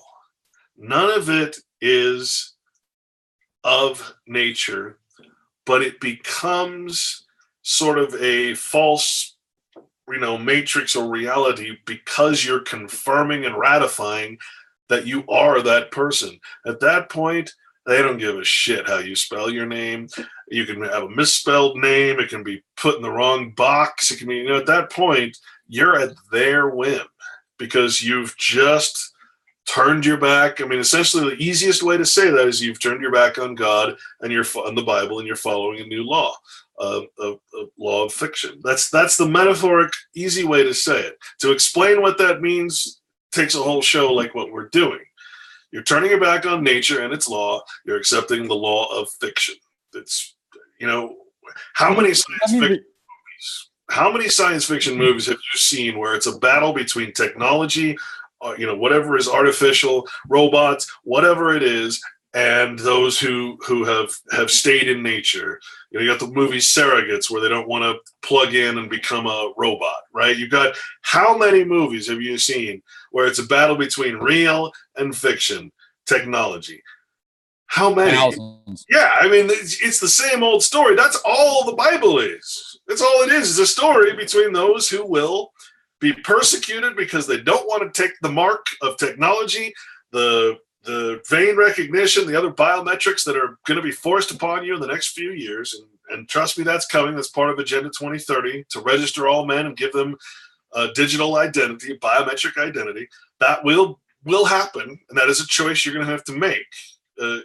None of it is of nature, but it becomes sort of a false, matrix or reality, because you're confirming and ratifying that you are that person. At that point, they don't give a shit how you spell your name. You can have a misspelled name. It can be put in the wrong box. It can be, at that point, you're at their whim because you've just turned your back. I mean, essentially, the easiest way to say that is you've turned your back on God and you're on the Bible, and you're following a new law, a law of fiction. That's the metaphoric, easy way to say it. To explain what that means takes a whole show like what we're doing. You're turning your back on nature and its law. You're accepting the law of fiction. It's, you know, how many science fiction movies have you seen where it's a battle between technology, you know, whatever is artificial, robots, whatever it is, and those who have stayed in nature? You know, you got the movie Surrogates where they don't want to plug in and become a robot, right? You've got, how many movies have you seen where it's a battle between real and fiction technology? How many? Thousands. Yeah, I mean, it's the same old story. That's all the Bible is. That's all it is a story between those who will be persecuted because they don't want to take the mark of technology, the vain recognition, the other biometrics that are going to be forced upon you in the next few years. And trust me, that's coming. That's part of Agenda 2030, to register all men and give them a digital identity, a biometric identity. That will happen, and that is a choice you're going to have to make.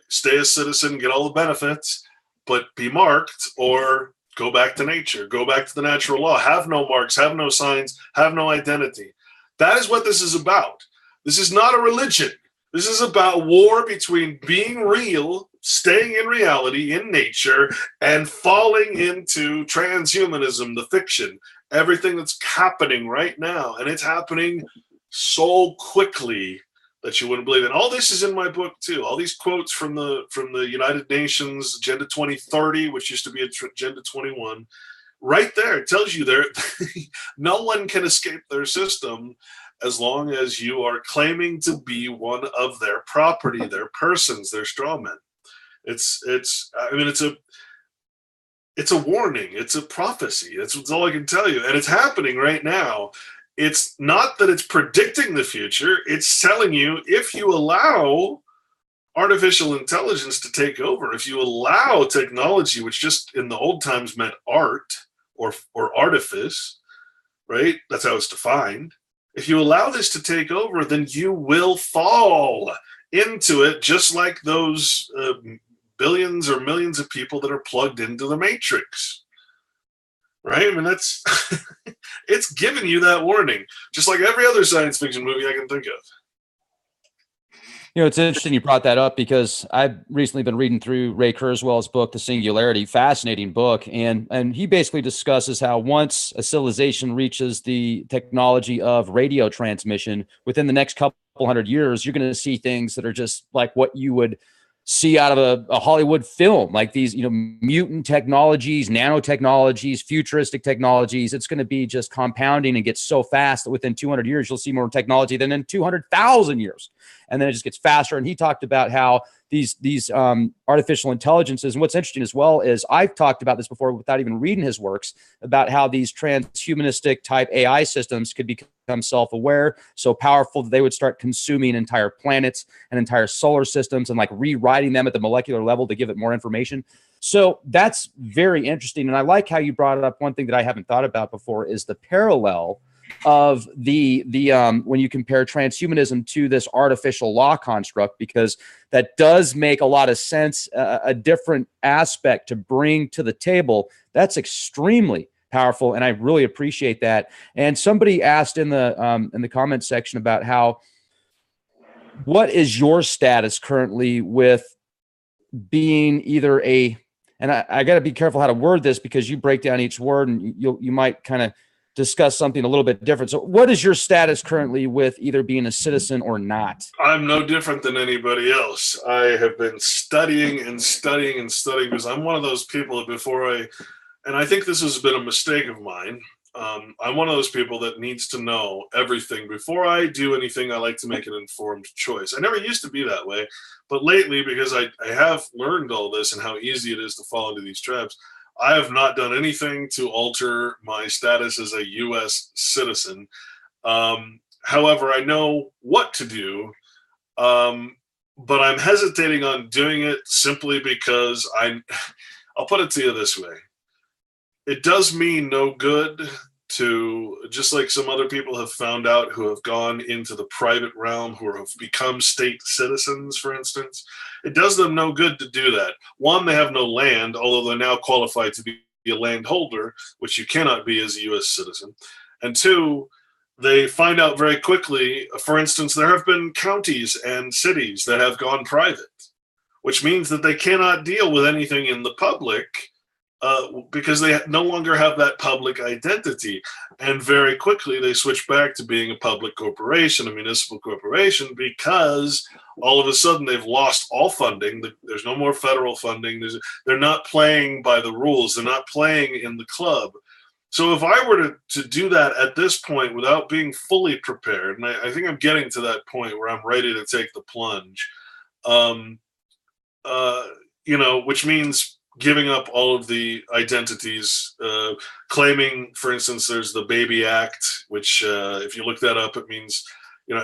Stay a citizen, get all the benefits, but be marked, or go back to nature, go back to the natural law, have no marks, have no signs, have no identity. That is what this is about. This is not a religion. This is about war between being real, staying in reality, in nature, and falling into transhumanism, the fiction, everything that's happening right now. And it's happening so quickly that you wouldn't believe it. All this is in my book too. All these quotes from the United Nations Agenda 2030, which used to be Agenda 21, right there. It tells you there no one can escape their system as long as you are claiming to be one of their property, their persons, their strawmen. It's a warning. It's a prophecy. That's all I can tell you. And it's happening right now. It's not that it's predicting the future. It's telling you, if you allow artificial intelligence to take over, if you allow technology, which just in the old times meant art or artifice, right? That's how it's defined. If you allow this to take over, then you will fall into it, just like those billions or millions of people that are plugged into the Matrix. Right? I mean, that's it's giving you that warning, just like every other science fiction movie I can think of. You know, it's interesting you brought that up, because I've recently been reading through Ray Kurzweil's book, The Singularity, fascinating book. And he basically discusses how once a civilization reaches the technology of radio transmission, within the next couple hundred years, you're going to see things that are just like what you would see out of a Hollywood film, like these, you know, mutant technologies, nanotechnologies, futuristic technologies. It's going to be just compounding and get so fast that within 200 years, you'll see more technology than in 200,000 years. And then it just gets faster. And he talked about how these artificial intelligences, and what's interesting as well is, I've talked about this before without even reading his works, about how these transhumanistic type AI systems could become self-aware, so powerful that they would start consuming entire planets and entire solar systems and like rewriting them at the molecular level to give it more information. So that's very interesting. And I like how you brought up one thing that I haven't thought about before, is the parallel of the when you compare transhumanism to this artificial law construct, because that does make a lot of sense, a different aspect to bring to the table. That's extremely powerful, and I really appreciate that. And somebody asked in the comment section about how, what is your status currently with being either a, and I got to be careful how to word this, because you break down each word and you might kind of discuss something a little bit different. So what is your status currently with either being a citizen or not? I'm no different than anybody else. I have been studying and studying and studying, because I'm one of those people that and I think this has been a mistake of mine. I'm one of those people that needs to know everything. Before I do anything, I like to make an informed choice. I never used to be that way, but lately, because I have learned all this and how easy it is to fall into these traps, I have not done anything to alter my status as a U.S. citizen. However, I know what to do, but I'm hesitating on doing it simply because I'll put it to you this way. It does me no good to, just like some other people have found out who have gone into the private realm, who have become state citizens, for instance. It does them no good to do that. One, they have no land, although they're now qualified to be a landholder, which you cannot be as a U.S. citizen. And two, they find out very quickly, for instance, there have been counties and cities that have gone private, which means that they cannot deal with anything in the public because they no longer have that public identity. And very quickly they switch back to being a public corporation, a municipal corporation, because all of a sudden they've lost all funding. There's no more federal funding. They're not playing by the rules. They're not playing in the club. So if I were to do that at this point without being fully prepared, and I think I'm getting to that point where I'm ready to take the plunge, which means giving up all of the identities, claiming, for instance, there's the Baby Act, which if you look that up, it means,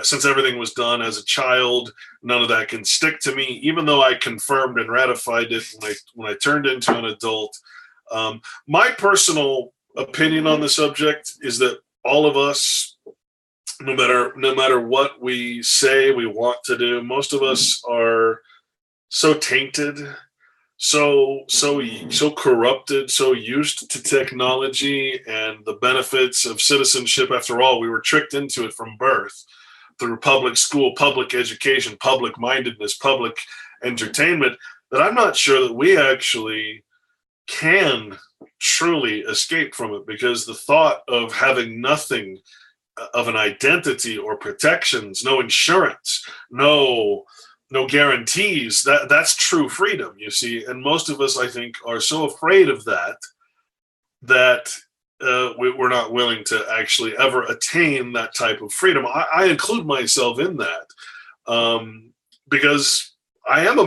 since everything was done as a child, none of that can stick to me, even though I confirmed and ratified it when I turned into an adult. My personal opinion on the subject is that all of us, no matter what we say we want to do, most of us are so tainted, so corrupted, so used to technology and the benefits of citizenship. After all, we were tricked into it from birth through public school, public education, public mindedness, public entertainment, that I'm not sure that we actually can truly escape from it, because the thought of having nothing of an identity or protections, no insurance, no guarantees, that's true freedom, you see. And most of us, I think, are so afraid of that we're not willing to actually ever attain that type of freedom. I include myself in that because I am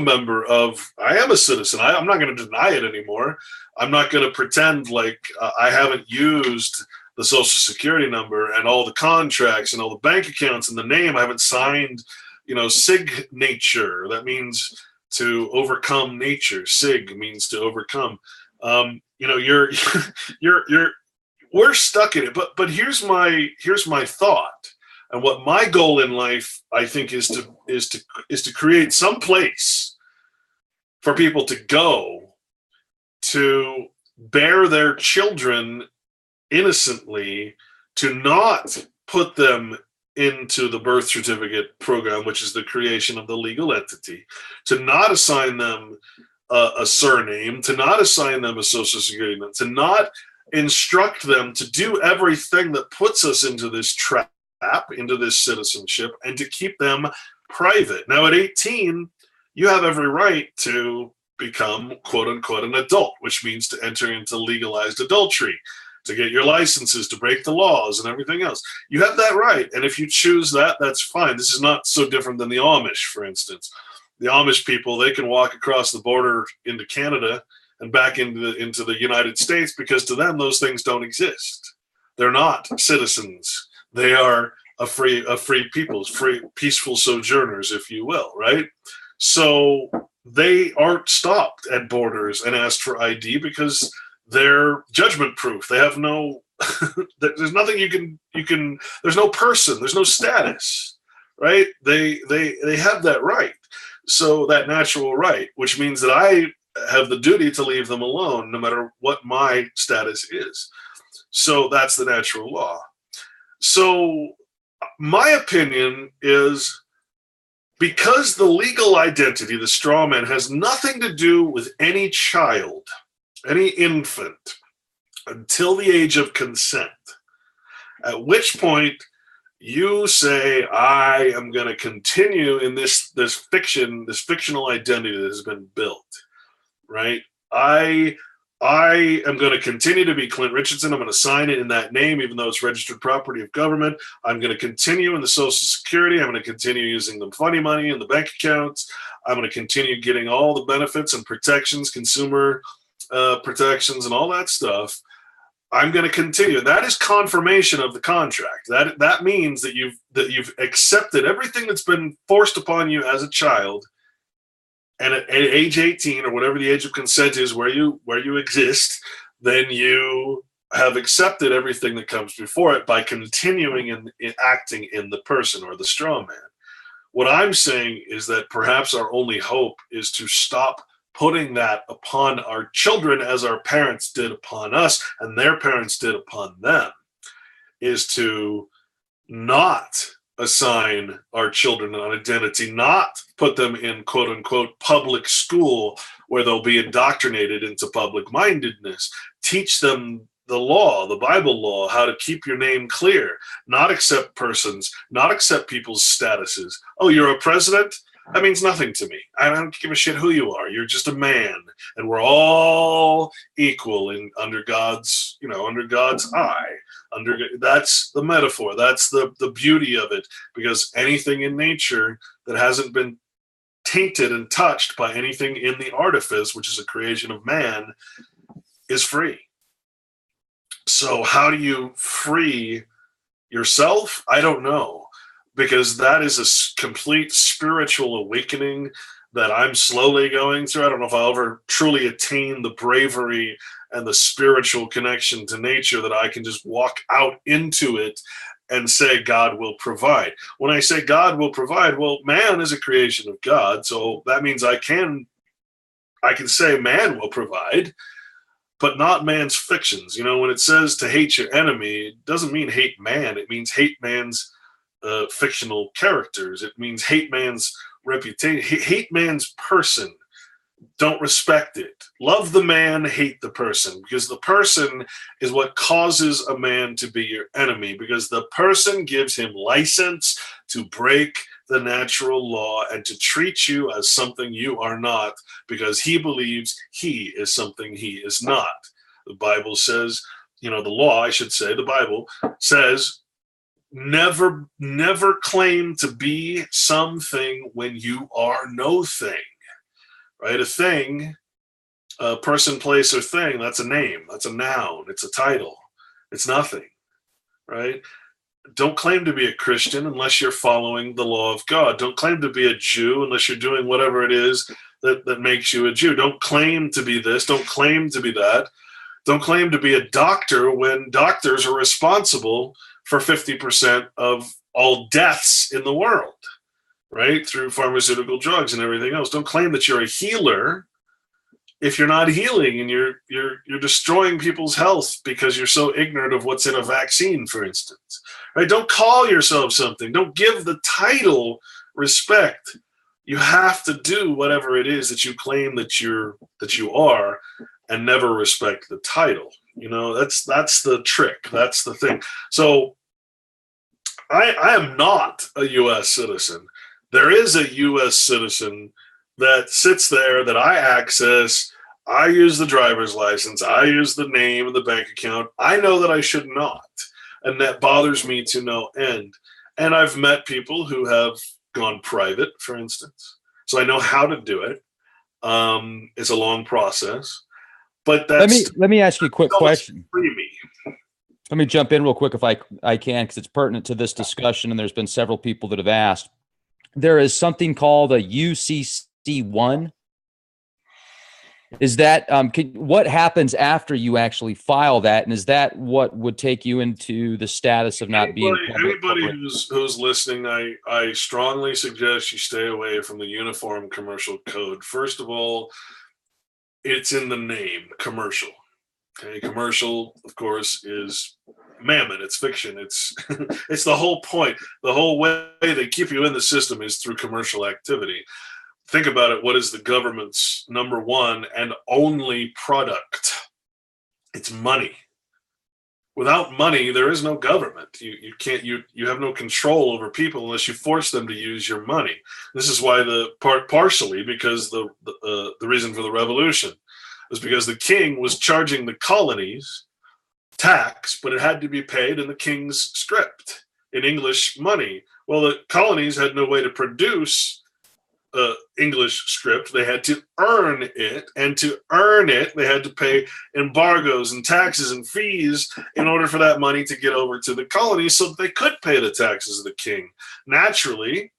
a citizen. I'm not going to deny it anymore. I'm not going to pretend like I haven't used the social security number and all the contracts and all the bank accounts and the name. I haven't signed, signature. That means to overcome nature. Sig means to overcome. We're stuck in it. But here's my thought. And what my goal in life, I think, is to create some place for people to go to bear their children innocently, to not put them into the birth certificate program, which is the creation of the legal entity, to not assign them a surname, to not assign them a social security number, to not instruct them to do everything that puts us into this trap, into this citizenship, and to keep them private. Now, at 18, you have every right to become, quote unquote, an adult, which means to enter into legalized adultery, to get your licenses, to break the laws and everything else. You have that right. And if you choose that, that's fine. This is not so different than the Amish, for instance. The Amish people, they can walk across the border into Canada and back into the United States, because to them, those things don't exist. They're not citizens. They are a free people, free, peaceful sojourners, if you will, right? So they aren't stopped at borders and asked for ID, because they're judgment proof. They have no, there's nothing you can, there's no person, there's no status, right? They have that right. So that natural right, which means that I have the duty to leave them alone, no matter what my status is. So that's the natural law. So my opinion is, because the legal identity, the straw man, has nothing to do with any child, any infant, until the age of consent, at which point you say, I am going to continue in this fictional identity that has been built, right? I am going to continue to be Clint Richardson. I'm going to sign it in that name, even though it's registered property of government. I'm going to continue in the Social Security. I'm going to continue using the funny money in the bank accounts. I'm going to continue getting all the benefits and protections, consumer protections and all that stuff. I'm going to continue. That is confirmation of the contract. That means that you've accepted everything that's been forced upon you as a child. And at age 18, or whatever the age of consent is, where you exist, then you have accepted everything that comes before it by continuing in acting in the person or the straw man. What I'm saying is that perhaps our only hope is to stop putting that upon our children as our parents did upon us and their parents did upon them, is to not assign our children an identity, not put them in quote unquote public school where they'll be indoctrinated into public mindedness. Teach them the law, the Bible law, how to keep your name clear, not accept persons, not accept people's statuses. Oh, you're a president? That means nothing to me. I don't give a shit who you are. You're just a man, and we're all equal under God's, under God's eye. That's the metaphor. That's the beauty of it, because anything in nature that hasn't been tainted and touched by anything in the artifice, which is a creation of man, is free. So how do you free yourself? I don't know, because that is a complete spiritual awakening that I'm slowly going through. I don't know if I'll ever truly attain the bravery and the spiritual connection to nature that I can just walk out into it and say God will provide. When I say God will provide, well, man is a creation of God, so that means I can say man will provide, but not man's fictions. When it says to hate your enemy, it doesn't mean hate man. It means hate man's fictional characters. It means hate man's reputation, hate man's person. Don't respect it. Love the man, hate the person, because the person is what causes a man to be your enemy, because the person gives him license to break the natural law and to treat you as something you are not, because he believes he is something he is not. The Bible says, the law, I should say, the Bible says, never claim to be something when you are no thing. Right? A thing, a person, place, or thing, that's a name, that's a noun, it's a title, it's nothing, right? Don't claim to be a Christian unless you're following the law of God. Don't claim to be a Jew unless you're doing whatever it is that makes you a Jew. Don't claim to be this, don't claim to be that. Don't claim to be a doctor when doctors are responsible for 50% of all deaths in the world. Right, through pharmaceutical drugs and everything else. Don't claim that you're a healer if you're not healing and you're destroying people's health because you're so ignorant of what's in a vaccine, for instance. Right? Don't call yourself something. Don't give the title respect. You have to do whatever it is that you claim that you are, and never respect the title. That's the trick. That's the thing. So I am not a U.S. citizen. There is a U.S. citizen that sits there that I access. I use the driver's license. I use the name and the bank account. I know that I should not. And that bothers me to no end. And I've met people who have gone private, for instance. So I know how to do it. It's a long process. But that's let me ask you a quick question. Free me. Let me jump in real quick if I can, because it's pertinent to this discussion, and there's been several people that have asked. There is something called a UCC1. Is that what happens after you actually file that, and is that what would take you into the status of not being anybody who's listening? I strongly suggest you stay away from the Uniform Commercial Code. First of all, it's in the name, commercial. Okay, commercial, of course, is mammon. It's fiction. It's it's the whole point. The whole way they keep you in the system is through commercial activity. Think about it. What is the government's number one and only product? It's money. Without money, there is no government. You can't. You have no control over people unless you force them to use your money. This is why partially because the reason for the revolution was because the king was charging the colonies tax, but it had to be paid in the king's script, in English money. Well, the colonies had no way to produce English script. They had to earn it, and to earn it, they had to pay embargoes and taxes and fees in order for that money to get over to the colonies so that they could pay the taxes of the king. Naturally,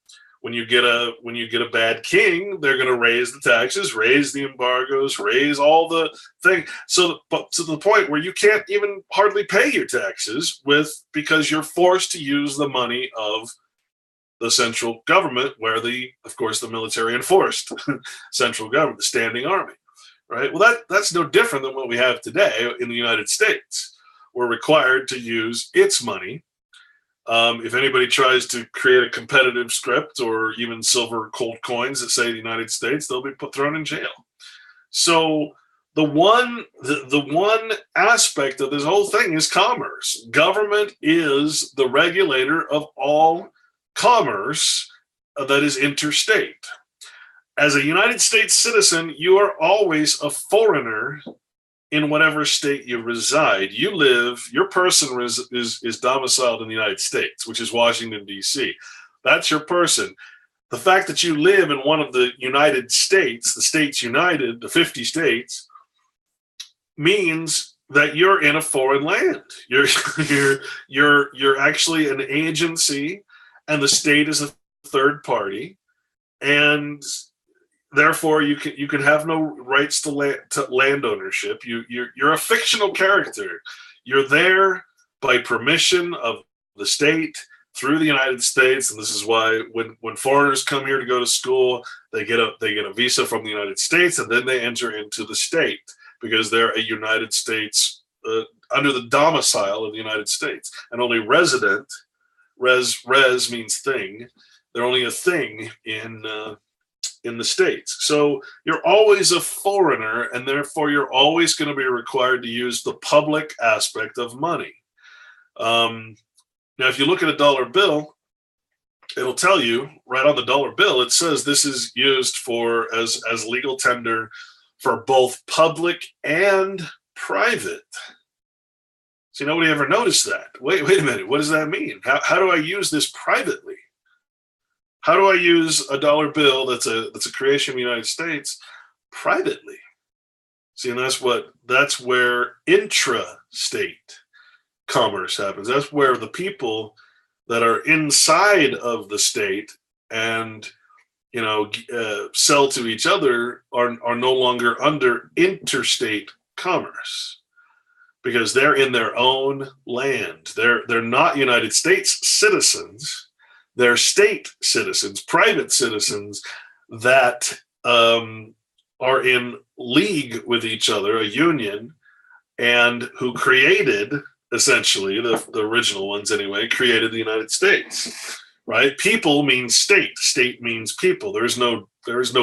When you get a bad king, they're going to raise the taxes, raise the embargoes, raise all the thing. So, but to the point where you can't even hardly pay your taxes because you're forced to use the money of the central government, where of course, the military enforced central government, the standing army, right? Well, that's no different than what we have today in the United States. We're required to use its money. If anybody tries to create a competitive script or even silver cold coins that say the United States, they'll be thrown in jail. So the one aspect of this whole thing is commerce. Government is the regulator of all commerce that is interstate. As a United States citizen, you are always a foreigner in whatever state you reside. Your person is domiciled in the United States, which is Washington, D.C. That's your person. The fact that you live in one of the United States, the States United, the 50 states, means that you're in a foreign land. You're actually an agency, and the state is a third party, and therefore, you can have no rights to land ownership. You're a fictional character. You're there by permission of the state through the United States, and this is why when foreigners come here to go to school, they get a visa from the United States, and then they enter into the state because they're a United States under the domicile of the United States, and only resident. Res means thing. They're only a thing in the States. So you're always a foreigner, and therefore you're always going to be required to use the public aspect of money. Now, if you look at a dollar bill, it'll tell you right on the dollar bill, it says this is used as legal tender for both public and private. See, nobody ever noticed that. Wait a minute. What does that mean? How do I use this privately? How do I use a dollar bill that's a creation of the United States privately? See, and that's where intra-state commerce happens. That's where the people that are inside of the state and sell to each other are no longer under interstate commerce because they're in their own land. They're not United States citizens. They're state citizens, private citizens that are in league with each other, a union, and who created, essentially, the original ones anyway, created the United States, right? People means state. State means people. There is no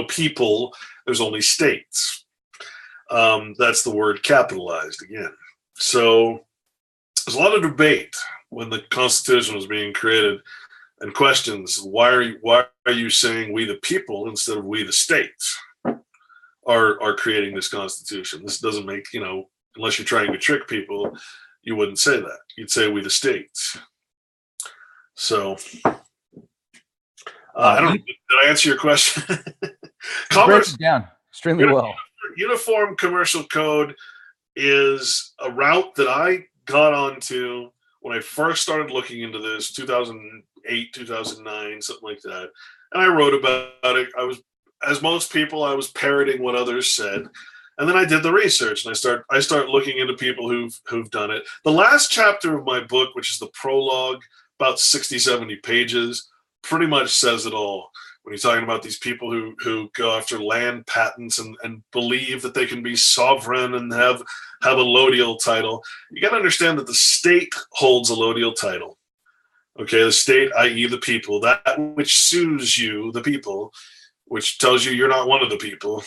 people. There's only states. That's the word capitalized again. So there's a lot of debate when the Constitution was being created, and questions, why are you saying we the people instead of we the states are creating this Constitution? This doesn't make, unless you're trying to trick people, you wouldn't say that. You'd say we the states. So I don't know. Did I answer your question? Commerce down extremely well. Uniform Commercial Code is a route that I got onto when I first started looking into this, 2008, 2009, something like that. And I wrote about it. As most people, I was parroting what others said. And then I did the research, and I start looking into people who've done it. The last chapter of my book, which is the prologue, about 60, 70 pages, pretty much says it all. When you're talking about these people who go after land patents and believe that they can be sovereign and have a lodial title, you got to understand that the state holds a lodial title. Okay, the state, i.e. the people, that which sues you, the people, which tells you you're not one of the people.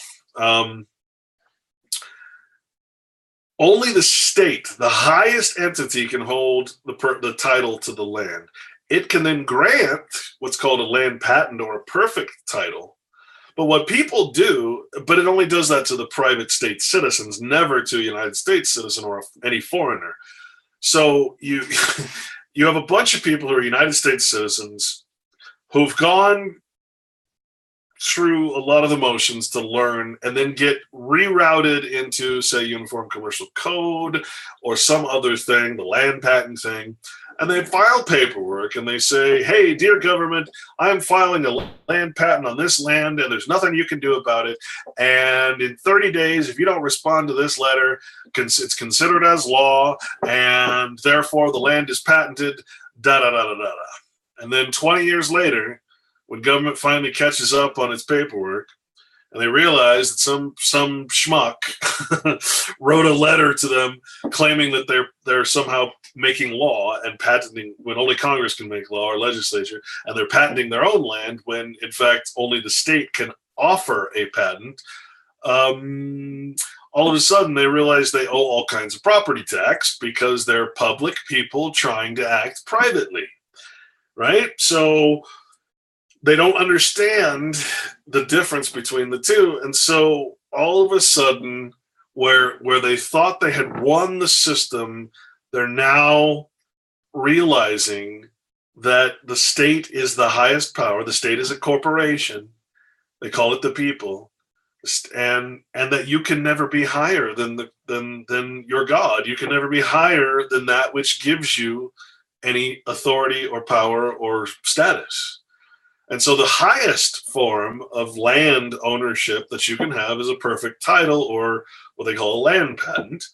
Only the state, the highest entity, can hold the title to the land. It can then grant what's called a land patent or a perfect title. But what people do, but it only does that to the private state citizens, never to a United States citizen or any foreigner. So you have a bunch of people who are United States citizens who've gone through a lot of the motions to learn and then get rerouted into, say, Uniform Commercial Code or some other thing, the land patent thing. And they file paperwork and they say, hey, dear government, I'm filing a land patent on this land and there's nothing you can do about it. And in 30 days, if you don't respond to this letter, it's considered as law and therefore the land is patented, da da da da da da. And then 20 years later, when government finally catches up on its paperwork, and they realize that some schmuck wrote a letter to them claiming that they're somehow making law and patenting when only Congress can make law or legislature, and they're patenting their own land when in fact only the state can offer a patent. All of a sudden they realize they owe all kinds of property tax because they're public people trying to act privately, right? So they don't understand the difference between the two. And so all of a sudden, where they thought they had won the system, they're now realizing that the state is the highest power. The state is a corporation. They call it the people. And that you can never be higher than your God. You can never be higher than that which gives you any authority or power or status. And so the highest form of land ownership that you can have is a perfect title, or what they call a land patent.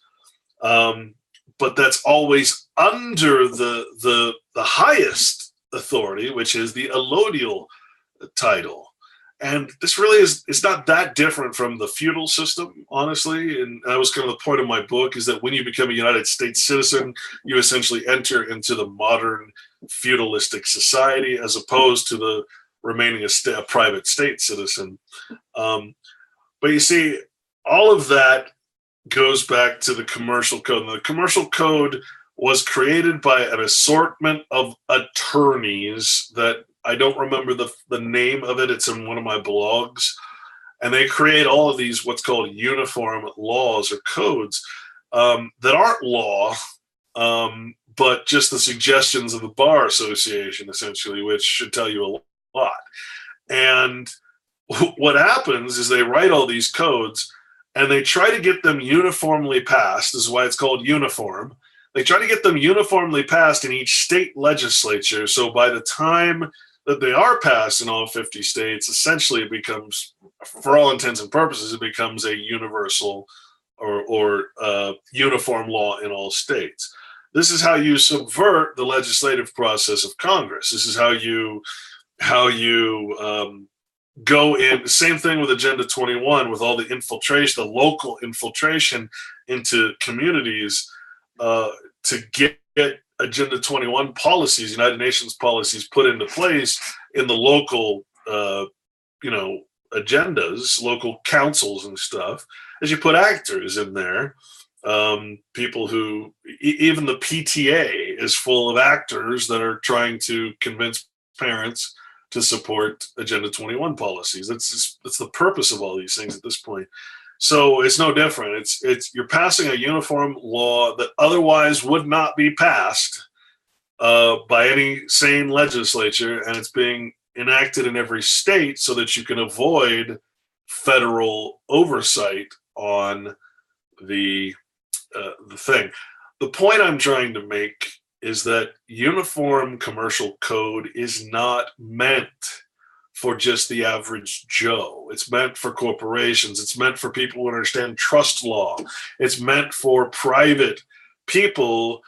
But that's always under the highest authority, which is the allodial title. And this really is not that different from the feudal system, honestly. And that was kind of the point of my book, is that when you become a United States citizen, you essentially enter into the modern feudalistic society as opposed to the remaining a private state citizen. But you see, all of that goes back to the commercial code. And the commercial code was created by an assortment of attorneys that I don't remember the name of it. It's in one of my blogs. And they create all of these what's called uniform laws or codes that aren't law, but just the suggestions of the Bar Association, essentially, which should tell you a lot. And what happens is they write all these codes and they try to get them uniformly passed. This is why it's called uniform. They try to get them uniformly passed in each state legislature. So by the time that they are passed in all 50 states, essentially it becomes, for all intents and purposes, it becomes a universal or uniform law in all states. This is how you subvert the legislative process of Congress. This is how you go in. Same thing with Agenda 21, with all the infiltration, the local infiltration into communities to get Agenda 21 policies, United Nations policies, put into place in the local, agendas, local councils and stuff. As you put actors in there, people who, even the PTA is full of actors that are trying to convince parents to support Agenda 21 policies. That's the purpose of all these things at this point. So it's no different. It's you're passing a uniform law that otherwise would not be passed by any sane legislature, and it's being enacted in every state so that you can avoid federal oversight on the thing. The point I'm trying to make is that uniform commercial code is not meant for just the average Joe. It's meant for corporations. It's meant for people who understand trust law. It's meant for private people.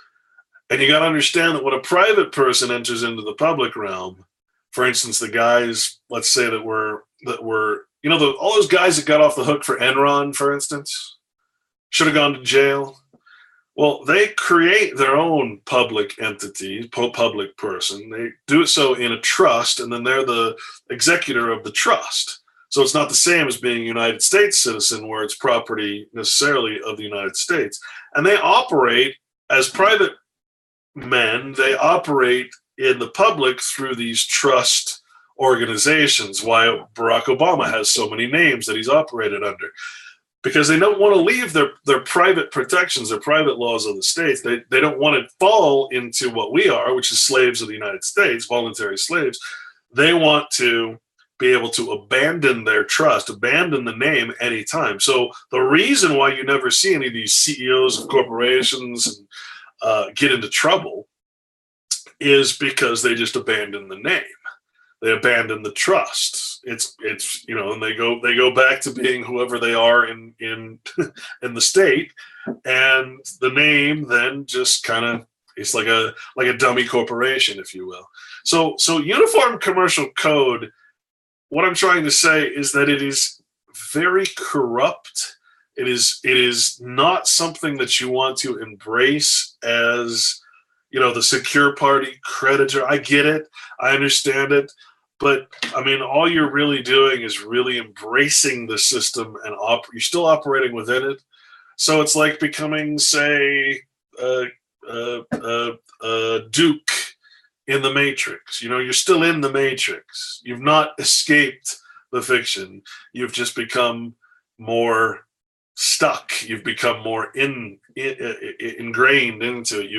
And you got to understand that when a private person enters into the public realm, for instance, the guys, let's say that were all those guys that got off the hook for Enron, for instance, should have gone to jail. Well, they create their own public entity, public person. They do it so in a trust, and then they're the executor of the trust. So it's not the same as being a United States citizen, where it's property necessarily of the United States. And they operate as private men. They operate in the public through these trust organizations. Why Barack Obama has so many names that he's operated under. Because they don't want to leave their private protections, their private laws of the states. They don't want to fall into what we are, which is slaves of the United States, voluntary slaves. They want to be able to abandon their trust, abandon the name anytime. So the reason why you never see any of these CEOs of corporations get into trouble is because they just abandon the name. They abandon the trust. It's and they go back to being whoever they are in in the state, and the name then just kind of, it's like a dummy corporation, if you will. So Uniform Commercial Code, what I'm trying to say is that it is very corrupt. It is not something that you want to embrace as, the secure party creditor. I get it. I understand it. But I mean, all you're really doing is really embracing the system, and you're still operating within it. So it's like becoming, say, Duke in the Matrix. You're still in the Matrix. You've not escaped the fiction. You've just become more stuck. You've become more ingrained into it.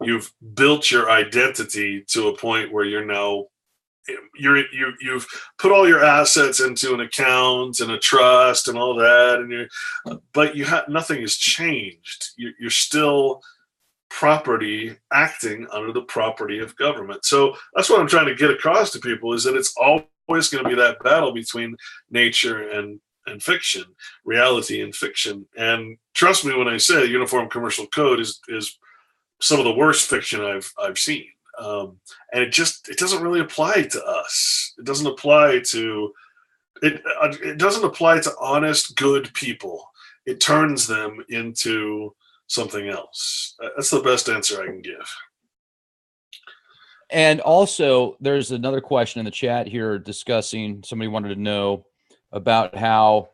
You've built your identity to a point where you're now you've put all your assets into an account and a trust and all that, but nothing has changed. You're still property acting under the property of government. So that's what I'm trying to get across to people, is that it's always going to be that battle between nature and fiction, reality and fiction. And trust me when I say Uniform Commercial Code is some of the worst fiction I've seen. And it doesn't really apply to us. It doesn't apply to honest, good people. It turns them into something else. That's the best answer I can give. And also, there's another question in the chat here discussing, somebody wanted to know about how,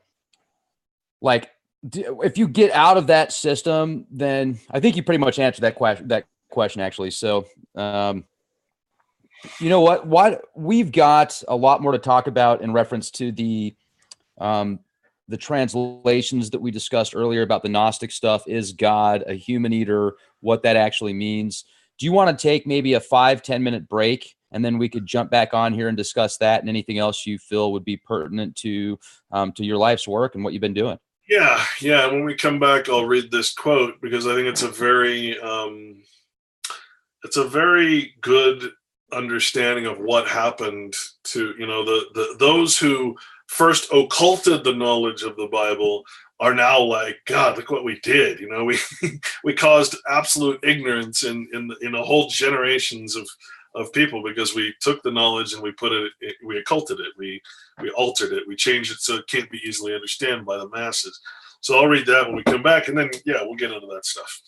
like, if you get out of that system, then I think you pretty much answered that question actually. So, you know what we've got a lot more to talk about in reference to the translations that we discussed earlier about the Gnostic stuff. Is God a human eater? What that actually means. Do you want to take maybe a 5-10 minute break, and then we could jump back on here and discuss that and anything else you feel would be pertinent to your life's work and what you've been doing? Yeah. When we come back, I'll read this quote, because I think it's a very good understanding of what happened to those who first occulted the knowledge of the Bible are now like, God, look what we did. We caused absolute ignorance in a whole generations of people, because we took the knowledge and we occulted it, we altered it, we changed it so it can't be easily understood by the masses. So I'll read that when we come back, and then we'll get into that stuff.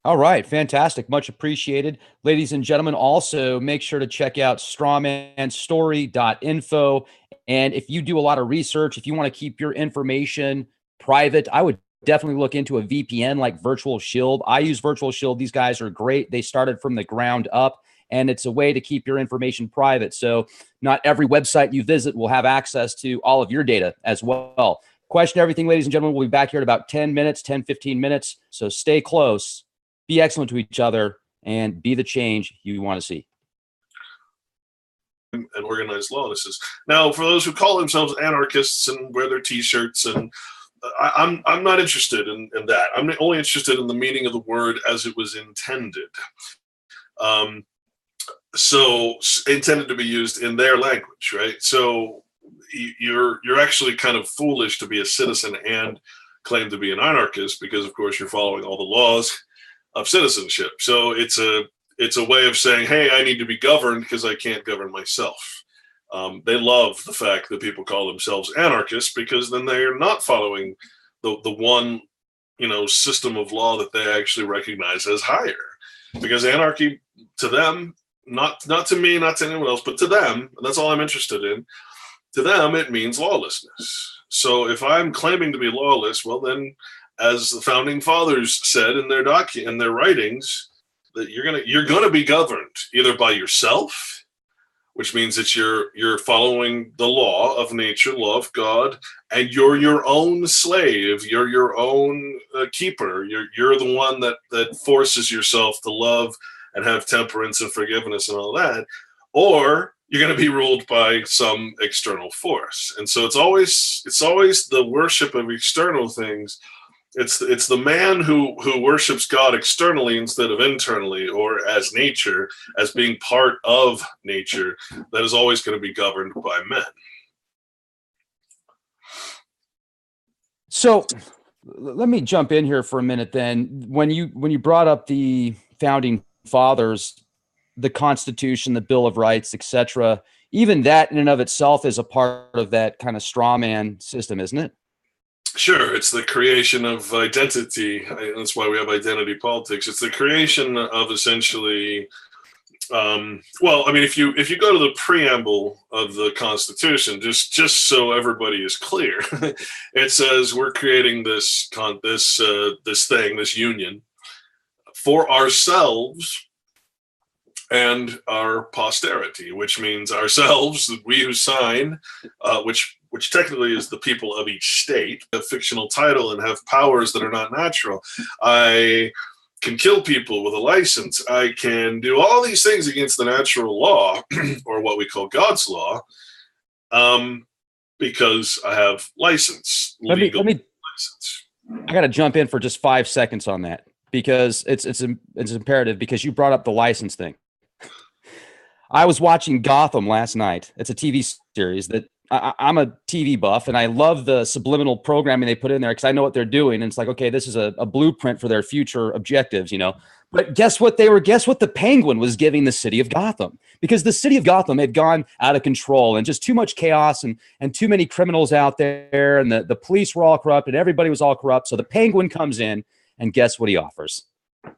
All right, fantastic, much appreciated, ladies and gentlemen. Also, make sure to check out strawmanstory.info. And if you do a lot of research, if you want to keep your information private, I would definitely look into a VPN like Virtual Shield. I use Virtual Shield. These guys are great. They started from the ground up, and it's a way to keep your information private. So not every website you visit will have access to all of your data as well. Question everything, ladies and gentlemen. We'll be back here in about 10 minutes, 10-15 minutes. So stay close, be excellent to each other, and be the change you want to see. And organized lawlessness. Now, for those who call themselves anarchists and wear their T-shirts, and I'm not interested in that. I'm only interested in the meaning of the word as it was intended. So intended to be used in their language, right? So you're actually kind of foolish to be a citizen and claim to be an anarchist, because of course you're following all the laws of citizenship. So it's a way of saying, hey, I need to be governed because I can't govern myself. They love the fact that people call themselves anarchists, because then they're not following the one, system of law that they actually recognize as higher. Because anarchy, to them, not to me, not to anyone else, but to them, and that's all I'm interested in, to them it means lawlessness. So if I'm claiming to be lawless, well then, as the founding fathers said in their writings, that you're gonna be governed either by yourself, which means that you're following the law of nature, law of God, and you're your own slave, you're your own keeper, you're the one that forces yourself to love and have temperance and forgiveness and all that, or you're going to be ruled by some external force. And so it's always the worship of external things It's the man who worships God externally instead of internally, or as nature, as being part of nature, that is always going to be governed by men. So let me jump in here for a minute then. When you brought up the founding fathers, the Constitution, the Bill of Rights, etc., even that in and of itself is a part of that kind of straw man system, isn't it? Sure, it's the creation of identity. That's why we have identity politics. It's the creation of essentially, well, I mean, if you go to the preamble of the Constitution, just so everybody is clear, it says we're creating this union for ourselves and our posterity, which means ourselves, we who sign, which technically is the people of each state, a fictional title and have powers that are not natural. I can kill people with a license. I can do all these things against the natural law, or what we call God's law, because I have license, legal license. I got to jump in for just 5 seconds on that, because it's imperative, because you brought up the license thing. I was watching Gotham last night. It's a TV series that I'm a TV buff, and I love the subliminal programming they put in there, because I know what they're doing. And it's like, okay, this is a blueprint for their future objectives, you know. But guess what the Penguin was giving the city of Gotham? Because the city of Gotham had gone out of control, and just too much chaos and too many criminals out there, and the police were all corrupt and everybody was all corrupt. So the Penguin comes in, and guess what he offers?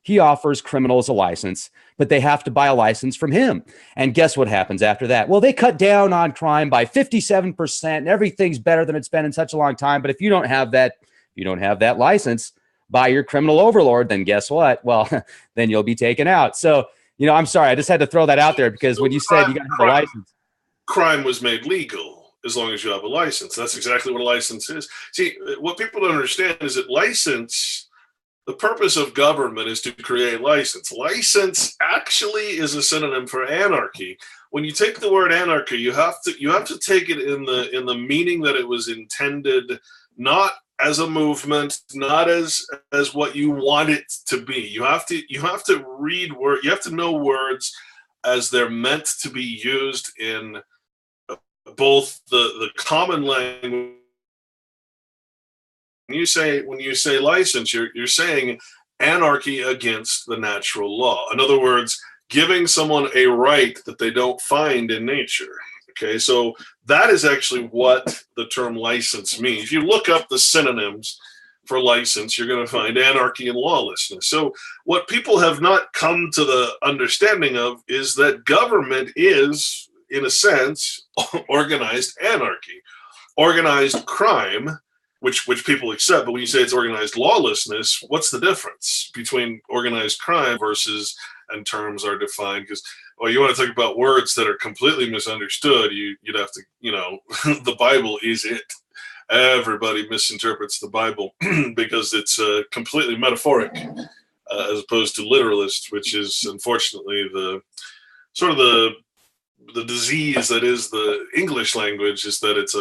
He offers criminals a license, but they have to buy a license from him. And guess what happens after that? Well, they cut down on crime by 57%, and everything's better than it's been in such a long time. But if you don't have that license by your criminal overlord, then guess what? Well, then you'll be taken out. So, you know, I'm sorry, I just had to throw that out there, because when you said you got to have a license, crime was made legal as long as you have a license. That's exactly what a license is. See, what people don't understand is that the purpose of government is to create license. License actually is a synonym for anarchy. When you take the word anarchy, you have to take it in the meaning that it was intended, not as a movement, not as what you want it to be. You have to read word. You have to know words as they're meant to be used in both the common language. When you say license, you're saying anarchy against the natural law. In other words, giving someone a right that they don't find in nature. Okay, so that is actually what the term license means. If you look up the synonyms for license, you're going to find anarchy and lawlessness. So what people have not come to the understanding of is that government is, in a sense, organized anarchy, organized crime, which people accept. But when you say it's organized lawlessness, what's the difference between organized crime versus, and terms are defined? Because, well, you want to talk about words that are completely misunderstood, you'd have to, the Bible is it. Everybody misinterprets the Bible because it's completely metaphoric, as opposed to literalist, which is unfortunately the sort of the disease that is the English language, is that it's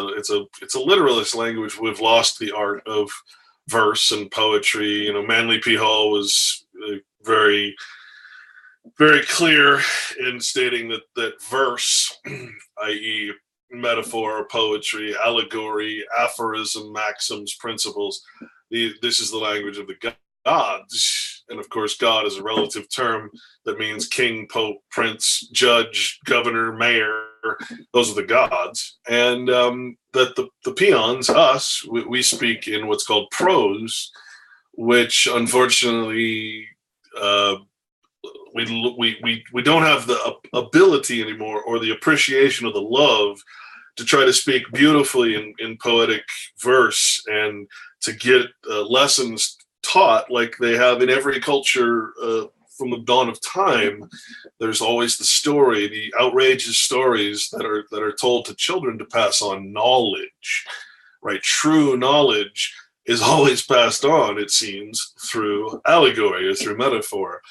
a literalist language. We've lost the art of verse and poetry. Manly P. Hall was very, very clear in stating that verse, i.e., metaphor, poetry, allegory, aphorism, maxims, principles, this is the language of the gods. And of course, God is a relative term that means king, pope, prince, judge, governor, mayor. Those are the gods. And that the peons, us, we speak in what's called prose, which unfortunately we don't have the ability anymore, or the appreciation of the love, to try to speak beautifully in poetic verse, and to get lessons taught like they have in every culture from the dawn of time. There's always the story, the outrageous stories that are told to children to pass on knowledge, right? True knowledge is always passed on, it seems, through allegory or through metaphor,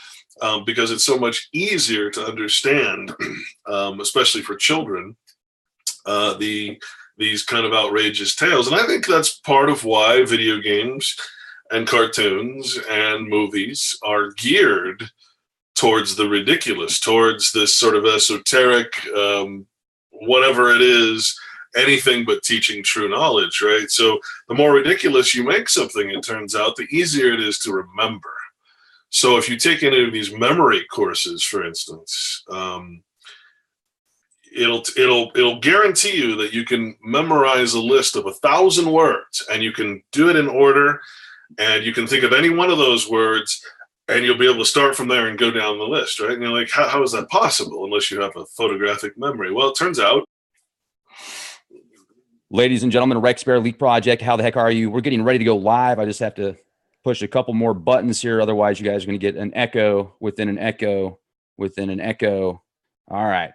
because it's so much easier to understand, especially for children, these kind of outrageous tales. And I think that's part of why video games and cartoons and movies are geared towards the ridiculous, towards this sort of esoteric, whatever it is, anything but teaching true knowledge, right? So the more ridiculous you make something, it turns out, the easier it is to remember. So if you take any of these memory courses, for instance, it'll guarantee you that you can memorize a list of 1,000 words, and you can do it in order, and you can think of any one of those words, and you'll be able to start from there and go down the list, right? And you're like, how is that possible unless you have a photographic memory? Well, it turns out. Ladies and gentlemen, Rex Bear Elite Project, how the heck are you? We're getting ready to go live. I just have to push a couple more buttons here. Otherwise, you guys are going to get an echo within an echo within an echo. All right.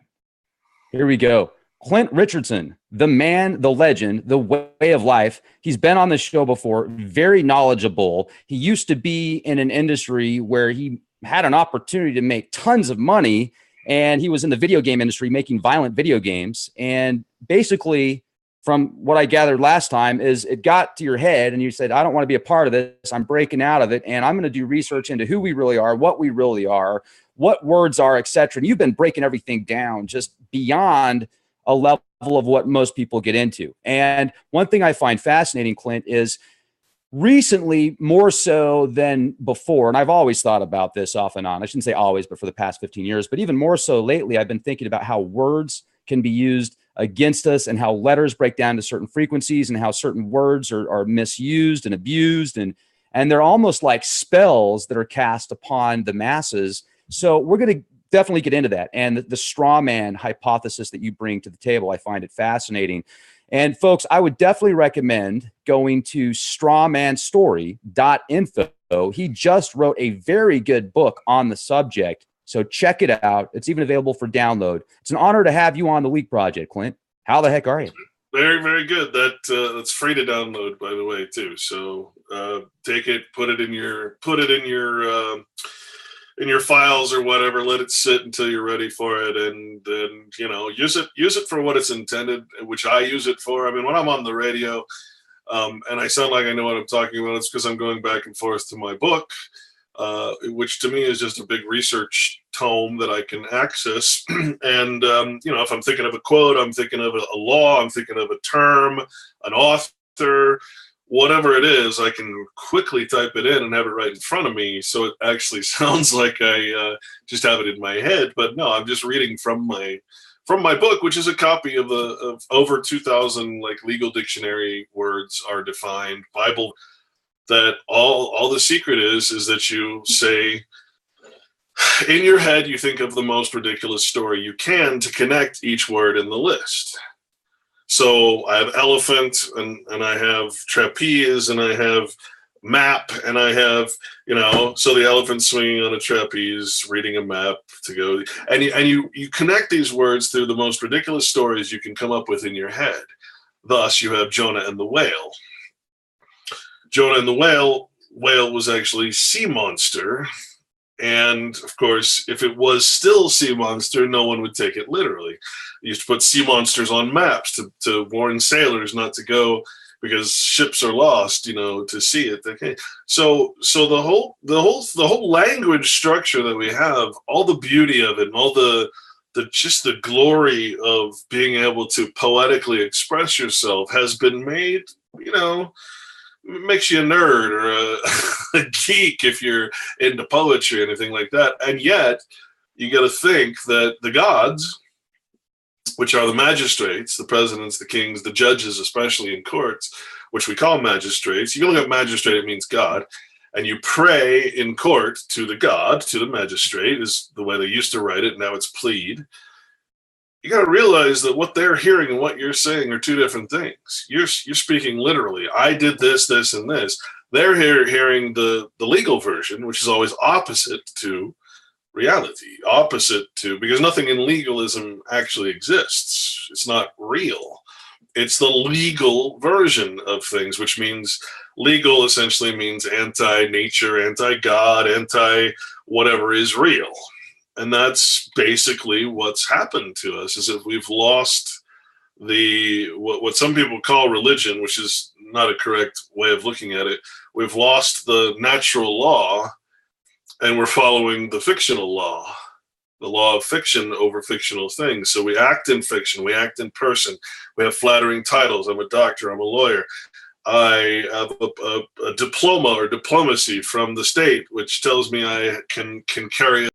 Here we go. Clint Richardson, the man, the legend, the way of life. He's been on the show before, very knowledgeable. He used to be in an industry where he had an opportunity to make tons of money, and he was in the video game industry making violent video games. And basically, from what I gathered last time, is it got to your head and you said, I don't want to be a part of this. I'm breaking out of it, and I'm going to do research into who we really are, what we really are, what words are, etc. And you've been breaking everything down just beyond a level of what most people get into. And one thing I find fascinating, Clint, is recently, more so than before, and I've always thought about this off and on. I shouldn't say always, but for the past 15 years, but even more so lately, I've been thinking about how words can be used against us and how letters break down to certain frequencies and how certain words are misused and abused. And they're almost like spells that are cast upon the masses. So we're going to definitely get into that. And the straw man hypothesis that you bring to the table, I find it fascinating. And folks, I would definitely recommend going to strawmanstory.info. He just wrote a very good book on the subject. So check it out. It's even available for download. It's an honor to have you on the Leak Project, Clint. How the heck are you? Very, very good. That's free to download, by the way, too. So take it, put it in your files or whatever. Let it sit until you're ready for it, and then use it for what it's intended, which I use it for. I mean, when I'm on the radio, and I sound like I know what I'm talking about, it's because I'm going back and forth to my book. Which to me is just a big research tome that I can access. And, if I'm thinking of a quote, I'm thinking of a law, I'm thinking of a term, an author, whatever it is, I can quickly type it in and have it right in front of me. So it actually sounds like I just have it in my head. But no, I'm just reading from my book, which is a copy of over 2,000 legal dictionary words are defined, Bible. That all the secret is that you say, in your head, you think of the most ridiculous story you can to connect each word in the list. So I have elephant, and I have trapeze, and I have map, and I have, so the elephant swinging on a trapeze, reading a map to go. And you connect these words through the most ridiculous stories you can come up with in your head. Thus, you have Jonah and the whale. Jonah and the whale was actually sea monster. And of course, if it was still sea monster, no one would take it literally. You used to put sea monsters on maps to warn sailors not to go because ships are lost, to see it. Okay. So the whole language structure that we have, all the beauty of it, and all the glory of being able to poetically express yourself has been made, makes you a nerd or a geek if you're into poetry or anything like that. And yet, you got to think that the gods, which are the magistrates, the presidents, the kings, the judges, especially in courts, which we call magistrates. You can look up magistrate, it means God. And you pray in court to the god, to the magistrate, is the way they used to write it. Now it's plead. You got to realize that what they're hearing and what you're saying are two different things. You're speaking literally. I did this, this, and this. They're hearing the legal version, which is always opposite to reality, because nothing in legalism actually exists. It's not real. It's the legal version of things, which means legal essentially means anti-nature, anti-God, anti-whatever is real. And that's basically what's happened to us, is that we've lost what some people call religion, which is not a correct way of looking at it. We've lost the natural law, and we're following the fictional law, the law of fiction over fictional things. So we act in fiction, we act in person, we have flattering titles. I'm a doctor, I'm a lawyer. I have a diploma or diplomacy from the state, which tells me I can carry